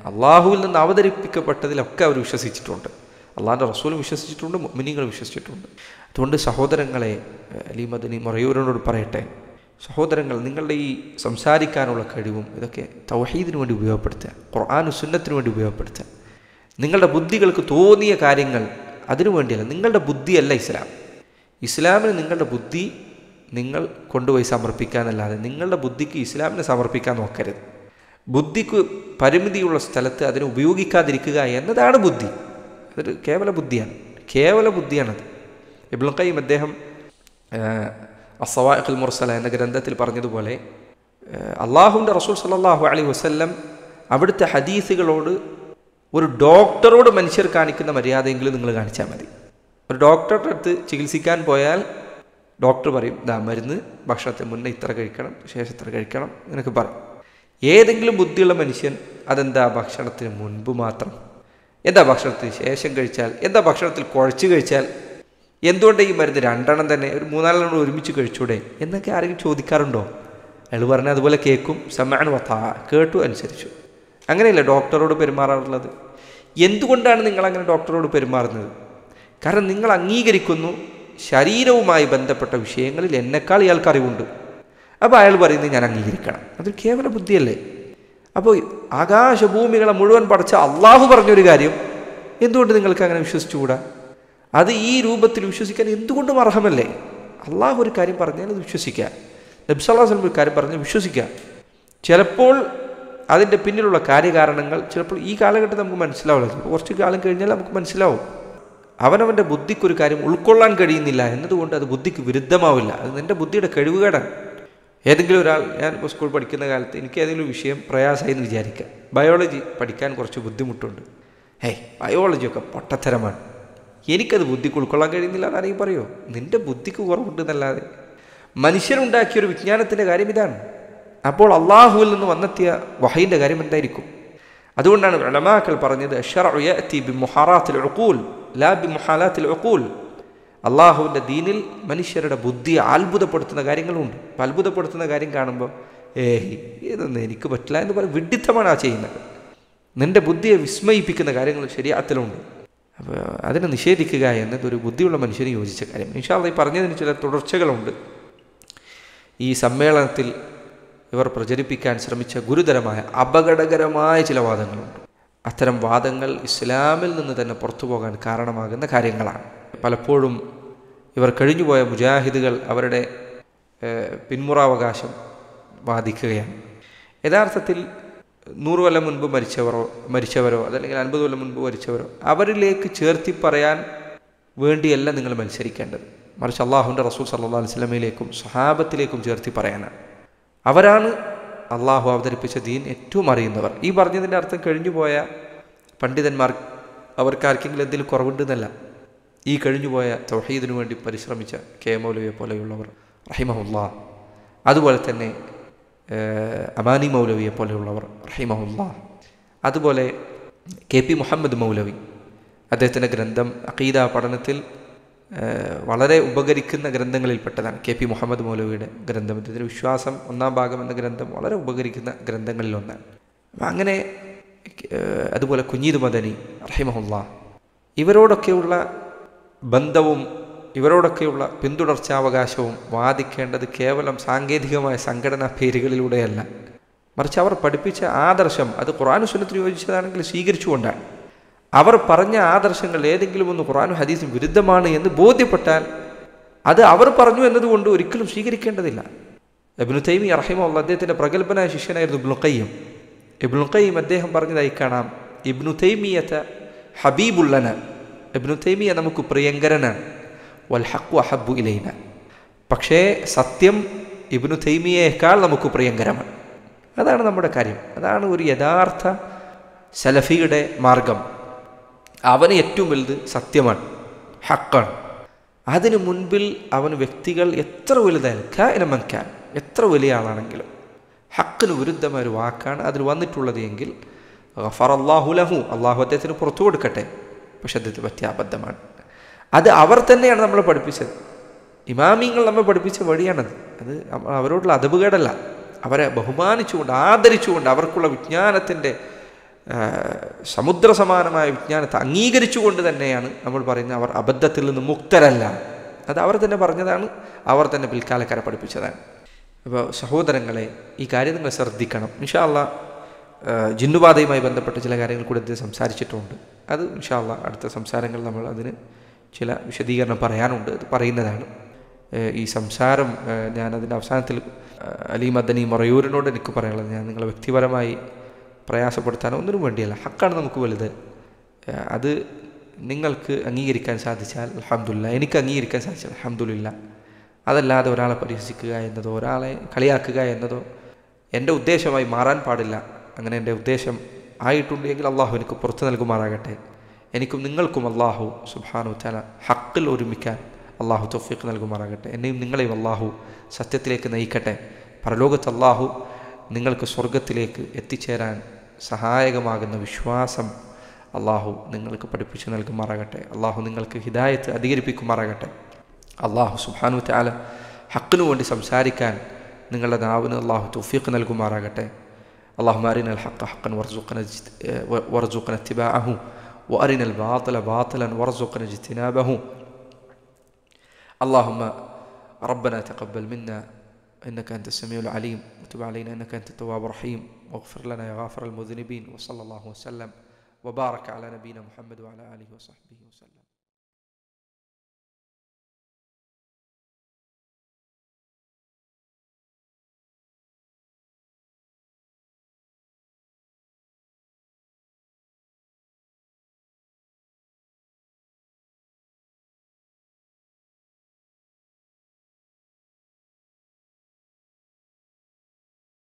അള്ളാഹുവിൽ നിന്ന് അവതരിപ്പിക്കപ്പെട്ടതിലൊക്കെ അവർ വിശ്വസിച്ചിട്ടുണ്ട്. അള്ളാഹിൻ്റെ റസൂലും വിശ്വസിച്ചിട്ടുണ്ട്, മുഅ്മിനീങ്ങൾ വിശ്വസിച്ചിട്ടുണ്ട്. അതുകൊണ്ട് സഹോദരങ്ങളെ, അലി മദനി മൊറയൂരിനോട് പറയട്ടെ, സഹോദരങ്ങൾ, നിങ്ങളുടെ ഈ സംസാരിക്കാനുള്ള കഴിവും ഇതൊക്കെ തൗഹീദിന് വേണ്ടി ഉപയോഗപ്പെടുത്തുക, ഖുർആനും സുന്നത്തിനു വേണ്ടി ഉപയോഗപ്പെടുത്തുക. നിങ്ങളുടെ ബുദ്ധികൾക്ക് തോന്നിയ കാര്യങ്ങൾ അതിനു വേണ്ടിയല്ല. നിങ്ങളുടെ ബുദ്ധിയല്ല ഇസ്ലാം. ഇസ്ലാമിന് നിങ്ങളുടെ ബുദ്ധി നിങ്ങൾ കൊണ്ടുപോയി സമർപ്പിക്കാനല്ലാതെ നിങ്ങളുടെ ബുദ്ധിക്ക് ഇസ്ലാമിനെ സമർപ്പിക്കാൻ നോക്കരുത്. ബുദ്ധിക്ക് പരിമിതിയുള്ള സ്ഥലത്ത് അതിനെ ഉപയോഗിക്കാതിരിക്കുക എന്നതാണ് ബുദ്ധി. അതൊരു കേവല ബുദ്ധിയാണത്. ഇബ്നുൽ ഖയ്യിം അദ്ദേഹം അസ്സവാഇഖുൽ മുർസല എന്ന ഗ്രന്ഥത്തിൽ പറഞ്ഞതുപോലെ അള്ളാഹുവിൻ്റെ റസൂൽ സല്ലല്ലാഹു അലൈഹി വസല്ലം അവിടുത്തെ ഹദീസുകളോട് ഒരു ഡോക്ടറോട് മനുഷ്യർ കാണിക്കുന്ന മര്യാദയെങ്കിലും നിങ്ങൾ കാണിച്ചാൽ മതി. ഒരു ഡോക്ടറുടെ അടുത്ത് ചികിത്സിക്കാൻ പോയാൽ ഡോക്ടർ പറയും, മരുന്ന് ഭക്ഷണത്തിന് മുന്നേ ഇത്ര കഴിക്കണം, ശേഷം ഇത്ര കഴിക്കണം എന്നൊക്കെ പറയും. ഏതെങ്കിലും ബുദ്ധിയുള്ള മനുഷ്യൻ അതെന്താ ഭക്ഷണത്തിന് മുൻപ് മാത്രം, എന്താ ഭക്ഷണത്തിന് ശേഷം കഴിച്ചാൽ, എന്താ ഭക്ഷണത്തിൽ കുഴച്ച് കഴിച്ചാൽ, എന്തുകൊണ്ട് ഈ മരുന്ന് 2 തന്നെ ഒരു 3-4 ഒരുമിച്ച് കഴിച്ചൂടെ എന്നൊക്കെ ആരെങ്കിലും ചോദിക്കാറുണ്ടോ? അയാൾ പറഞ്ഞാൽ അതുപോലെ കേൾക്കും, സമഅൻ വതാ, കേട്ടു അനുസരിച്ചു. അങ്ങനെയല്ല ഡോക്ടറോട് പെരുമാറാറുള്ളത്. എന്തുകൊണ്ടാണ് നിങ്ങളങ്ങനെ ഡോക്ടറോട് പെരുമാറുന്നത്? കാരണം നിങ്ങൾ അംഗീകരിക്കുന്നു ശരീരവുമായി ബന്ധപ്പെട്ട വിഷയങ്ങളിൽ എന്നെക്കാൾ ഇയാൾക്ക് അറിവുണ്ട്. അപ്പോൾ അയാൾ പറയുന്നത് ഞാൻ അംഗീകരിക്കണം. അതൊരു കേവല ബുദ്ധിയല്ലേ? അപ്പോൾ ആകാശഭൂമികളെ മുഴുവൻ പടച്ച അള്ളാഹു പറഞ്ഞൊരു കാര്യം എന്തുകൊണ്ട് നിങ്ങൾക്ക് അങ്ങനെ വിശ്വസിച്ചുകൂടാ? അത് ഈ രൂപത്തിൽ വിശ്വസിക്കാൻ എന്തുകൊണ്ടും അർഹമല്ലേ? അള്ളാഹു ഒരു കാര്യം പറഞ്ഞാൽ അത് വിശ്വസിക്കുക, നബി സല്ലല്ലാഹു അലൈഹി വസല്ലം ഒരു കാര്യം പറഞ്ഞാൽ വിശ്വസിക്കുക. ചിലപ്പോൾ അതിൻ്റെ പിന്നിലുള്ള കാര്യകാരണങ്ങൾ ചിലപ്പോൾ ഈ കാലഘട്ടത്തിൽ നമുക്ക് മനസ്സിലാവില്ല, ചിലപ്പോൾ കുറച്ച് കാലം കഴിഞ്ഞാൽ നമുക്ക് മനസ്സിലാവും. അവനവൻ്റെ ബുദ്ധിക്കൊരു കാര്യം ഉൾക്കൊള്ളാൻ കഴിയുന്നില്ല എന്നതുകൊണ്ട് അത് ബുദ്ധിക്ക് വിരുദ്ധമാവില്ല. അത് നിൻ്റെ ബുദ്ധിയുടെ കഴിവുകേടാണ്. ഏതെങ്കിലും ഒരാൾ, ഞാൻ ഇപ്പോൾ സ്കൂൾ പഠിക്കുന്ന കാലത്ത് എനിക്ക് ഏതെങ്കിലും വിഷയം പ്രയാസമായി എന്ന് വിചാരിക്കുക, ബയോളജി പഠിക്കാൻ കുറച്ച് ബുദ്ധിമുട്ടുണ്ട്. ബയോളജിയൊക്കെ പൊട്ടത്തരമാണ്, എനിക്കത് ബുദ്ധിക്ക് ഉൾക്കൊള്ളാൻ കഴിയുന്നില്ല എന്നാരെങ്കിലും പറയുമോ? നിൻ്റെ ബുദ്ധിക്ക് കുറവുണ്ടെന്നല്ലാതെ. മനുഷ്യനുണ്ടാക്കിയൊരു വിജ്ഞാനത്തിൻ്റെ കാര്യം ഇതാണ്. അപ്പോൾ അള്ളാഹുവിൽ നിന്ന് വന്നെത്തിയ വഹയിൻ്റെ കാര്യം എന്തായിരിക്കും? അതുകൊണ്ടാണ് ഉലമാക്കൾ പറഞ്ഞത് അശ്ശറഉ യഅതി ബിമുഹാറാത്തിൽ ഉഖൂൽ ലാ ബിമുഹാലാത്തിൽ ഉഖൂൽ. അള്ളാഹുവിൻ്റെ ദീനിൽ മനുഷ്യരുടെ ബുദ്ധിയെ അത്ഭുതപ്പെടുത്തുന്ന കാര്യങ്ങളുണ്ട്. അപ്പോൾ അത്ഭുതപ്പെടുത്തുന്ന കാര്യം കാണുമ്പോൾ ഇതൊന്നും എനിക്ക് പറ്റില്ല എന്ന് പറയും, വിഡ്ഢിത്തമാണ് ആ ചെയ്യുന്നത്. നിൻ്റെ ബുദ്ധിയെ വിസ്മയിപ്പിക്കുന്ന കാര്യങ്ങൾ ശരീഅത്തിലുണ്ട്. അപ്പോൾ അതിനെ നിഷേധിക്കുക എന്നതൊരു ബുദ്ധിയുള്ള മനുഷ്യന് യോജിച്ച കാര്യം. ഇൻഷാ അല്ലാഹ് ഈ പറഞ്ഞതിന് ചില തുടർച്ചകളുണ്ട്. ഈ സമ്മേളനത്തിൽ ഇവർ പ്രചരിപ്പിക്കാൻ ശ്രമിച്ച ഗുരുതരമായ അപകടകരമായ ചില വാദങ്ങളുണ്ട്. അത്തരം വാദങ്ങൾ ഇസ്ലാമിൽ നിന്ന് തന്നെ പുറത്തു പോകാൻ കാരണമാകുന്ന കാര്യങ്ങളാണ്. പലപ്പോഴും ഇവർ കഴിഞ്ഞുപോയ മുജാഹിദുകൾ അവരുടെ പിന്മുറാവകാശം വാദിക്കുകയാണ്. യഥാർത്ഥത്തിൽ 100 കൊല്ലം മുൻപ് മരിച്ചവരോ അതല്ലെങ്കിൽ 50 കൊല്ലം മുൻപ് മരിച്ചവരോ അവരിലേക്ക് ചേർത്തി പറയാൻ വേണ്ടിയല്ല നിങ്ങൾ മത്സരിക്കേണ്ടത്. മറിച്ച് അള്ളാഹുവിൻ്റെ റസൂൽ സല്ലല്ലാഹു അലൈഹി വസല്ലമയിലേക്കും സ്വഹാബത്തിലേക്കും ചേർത്തി പറയാനാണ്. അവരാണ് അള്ളാഹു അവതരിപ്പിച്ച ദീൻ ഏറ്റവും അറിയുന്നവർ. ഈ പറഞ്ഞതിൻ്റെ അർത്ഥം കഴിഞ്ഞുപോയ പണ്ഡിതന്മാർ അവർക്കാർക്കെങ്കിലും എന്തെങ്കിലും കുറവുണ്ടെന്നല്ല. ഈ കഴിഞ്ഞുപോയ തൗഹീദിനു വേണ്ടി പരിശ്രമിച്ച കെ മൗലവിയെ പോലെയുള്ളവർ റഹിമഹുല്ലാ, അതുപോലെ തന്നെ അമാനി മൗലവിയെ പോലെയുള്ളവർ റഹിമഹുല്ലാ, അതുപോലെ കെ പി മുഹമ്മദ് മൗലവി, അദ്ദേഹത്തിൻ്റെ ഗ്രന്ഥം അഖീദ പഠനത്തിൽ വളരെ ഉപകരിക്കുന്ന ഗ്രന്ഥങ്ങളിൽപ്പെട്ടതാണ്. കെ പി മുഹമ്മദ് മൗലവിയുടെ ഗ്രന്ഥം, ഇതിൻ്റെ വിശ്വാസം 1-ാം ഭാഗം എന്ന ഗ്രന്ഥം വളരെ ഉപകരിക്കുന്ന ഗ്രന്ഥങ്ങളിലൊന്നാണ്. അപ്പം അങ്ങനെ അതുപോലെ കുഞ്ഞീദ് മദനി റഹിമഹുല്ലാ, ഇവരോടൊക്കെയുള്ള ബന്ധവും ഇവരോടൊക്കെയുള്ള പിന്തുടർച്ചാവകാശവും വാദിക്കേണ്ടത് കേവലം സാങ്കേതികമായ സംഘടനാ പേരുകളിലൂടെയല്ല, മറിച്ച് അവർ പഠിപ്പിച്ച ആദർശം അത് ഖുർആനും സുന്നത്തിനു യോജിച്ചതാണെങ്കിൽ സ്വീകരിച്ചുകൊണ്ടാണ്. അവർ പറഞ്ഞ ആദർശങ്ങൾ ഏതെങ്കിലും ഒന്ന് ഖുർആനും ഹദീസും വിരുദ്ധമാണ് എന്ന് ബോധ്യപ്പെട്ടാൽ അത് അവർ പറഞ്ഞു എന്നതുകൊണ്ട് ഒരിക്കലും സ്വീകരിക്കേണ്ടതില്ല. ഇബ്നു തൈമിയ്യ റഹിമഹുല്ലാഹ് അദ്ദേഹത്തിൻ്റെ പ്രഗത്ഭനായ ശിഷ്യനായിരുന്നു ഇബ്നുൽ ഖയ്യിം. ഇബ്നുൽ ഖയ്യിം അദ്ദേഹം പറഞ്ഞതായി കാണാം, ഇബ്നു തൈമിയ്യത ഹബീബുല്ലന, ഇബ്നു തൈമിയ്യ നമുക്ക് പ്രിയങ്കരനാണ്, വൽ ഹഖ്ഖു അഹബ്ബു ഇലൈന, പക്ഷേ സത്യം ഇബ്നു തൈമിയ്യയേക്കാൾ നമുക്ക് പ്രിയങ്കരമാണ്. അതാണ് നമ്മുടെ കാര്യം. അതാണ് ഒരു യഥാർത്ഥ സലഫിയുടെ മാർഗം. അവന് ഏറ്റവും വലുത് സത്യമാണ്, ഹക്കാണ്. അതിനു മുൻപിൽ അവൻ വ്യക്തികൾ എത്ര വലുതായാലും കാനമൻകാൻ, എത്ര വലിയ ആളാണെങ്കിലും ഹക്കിന് വിരുദ്ധമായ ഒരു വാക്കാണ് അതിൽ വന്നിട്ടുള്ളത് എങ്കിൽ ഗഫറല്ലാഹു ലഹു, അള്ളാഹു അദ്ദേഹത്തിന് പുറത്തു കൊടുക്കട്ടെ, പക്ഷെ അദ്ദേഹത്തിന് പറ്റിയ അബദ്ധമാണ്. അത് അവർ തന്നെയാണ് നമ്മളെ പഠിപ്പിച്ചത്. ഇമാമിങ്ങൾ നമ്മെ പഠിപ്പിച്ച വഴിയാണത്. അത് അവരോടുള്ള അദബുകേടല്ല, അവരെ ബഹുമാനിച്ചുകൊണ്ട് ആദരിച്ചുകൊണ്ട് അവർക്കുള്ള വിജ്ഞാനത്തിൻ്റെ സമുദ്രസമാനമായ വിജ്ഞാനത്തെ അംഗീകരിച്ചുകൊണ്ട് തന്നെയാണ് നമ്മൾ പറയുന്നത് അവർ അബദ്ധത്തിൽ നിന്ന് മുക്തരല്ല. അത് അവർ തന്നെ പറഞ്ഞതാണ്, അവർ തന്നെ പിൽക്കാലക്കാരെ പഠിപ്പിച്ചതാണ്. അപ്പോൾ സഹോദരങ്ങളെ, ഈ കാര്യം നിങ്ങൾ ശ്രദ്ധിക്കണം. ഇൻഷാ അല്ലാ ജിന്നുബാധയുമായി ബന്ധപ്പെട്ട ചില കാര്യങ്ങൾ കൂടെ ഇത് സംസാരിച്ചിട്ടുണ്ട്. അത് ഇൻഷാ അല്ലാ അടുത്ത സംസാരങ്ങൾ നമ്മൾ അതിന് ചില വിശദീകരണം പറയാനുണ്ട്, അത് പറയുന്നതാണ്. ഈ സംസാരം ഞാനതിൻ്റെ അവസാനത്തിൽ അലി മദനി മറയൂരിനോട് എനിക്ക് പറയാനുള്ളത്, ഞാൻ നിങ്ങളെ വ്യക്തിപരമായി പ്രയാസപ്പെടുത്താനോ ഒന്നിനും വേണ്ടിയല്ല. ഹക്കാണ് നമുക്ക് വലുത്. അത് നിങ്ങൾക്ക് അംഗീകരിക്കാൻ സാധിച്ചാൽ അൽഹംദുലില്ലാ, എനിക്ക് അംഗീകരിക്കാൻ സാധിച്ചാൽ അൽഹംദുലില്ലാ. അതല്ലാതെ ഒരാളെ പരിഹസിക്കുക എന്നതോ ഒരാളെ കളിയാക്കുക എന്നതോ എൻ്റെ ഉദ്ദേശമായി മാറാൻ പാടില്ല. അങ്ങനെ എൻ്റെ ഉദ്ദേശം ആയിട്ടുണ്ടെങ്കിൽ അള്ളാഹു എനിക്ക് പുറത്തു നൽകുമാറാകട്ടെ. എനിക്കും നിങ്ങൾക്കും അള്ളാഹു സുബ്ഹാനഹു വതആല ഹക്കിൽ ഒരുമിക്കാൻ അള്ളാഹു തൗഫീഖ് നൽകുമാറാകട്ടെ. എന്നെയും നിങ്ങളെയും അള്ളാഹു സത്യത്തിലേക്ക് നയിക്കട്ടെ. പരലോകത്ത് അള്ളാഹു നിങ്ങൾക്ക് സ്വർഗത്തിലേക്ക് എത്തിച്ചേരാൻ സഹായകമാകുന്ന വിശ്വാസം അള്ളാഹു നിങ്ങൾക്ക് പഠിപ്പിച്ചു നൽകുമാറാകട്ടെ. അള്ളാഹു നിങ്ങൾക്ക് ഹിദായത്ത് അധികരിപ്പിക്കുമാറാകട്ടെ. അള്ളാഹു സുബ്ഹാനഹു വതആല ഹക്കിനു വേണ്ടി സംസാരിക്കാൻ നിങ്ങളുടെ നാവിന് അള്ളാഹു തൗഫീഖ് നൽകുമാറാകട്ടെ. اللهم أرنا الحق حقا وارزقنا اتباعه وأرنا الباطل باطلا وارزقنا اجتنابه. اللهم ربنا تقبل منا إنك أنت السميع العليم وتب علينا إنك أنت التواب الرحيم واغفر لنا يا غافر المذنبين. وصلى الله وسلم وبارك على نبينا محمد وعلى آله وصحبه وسلم.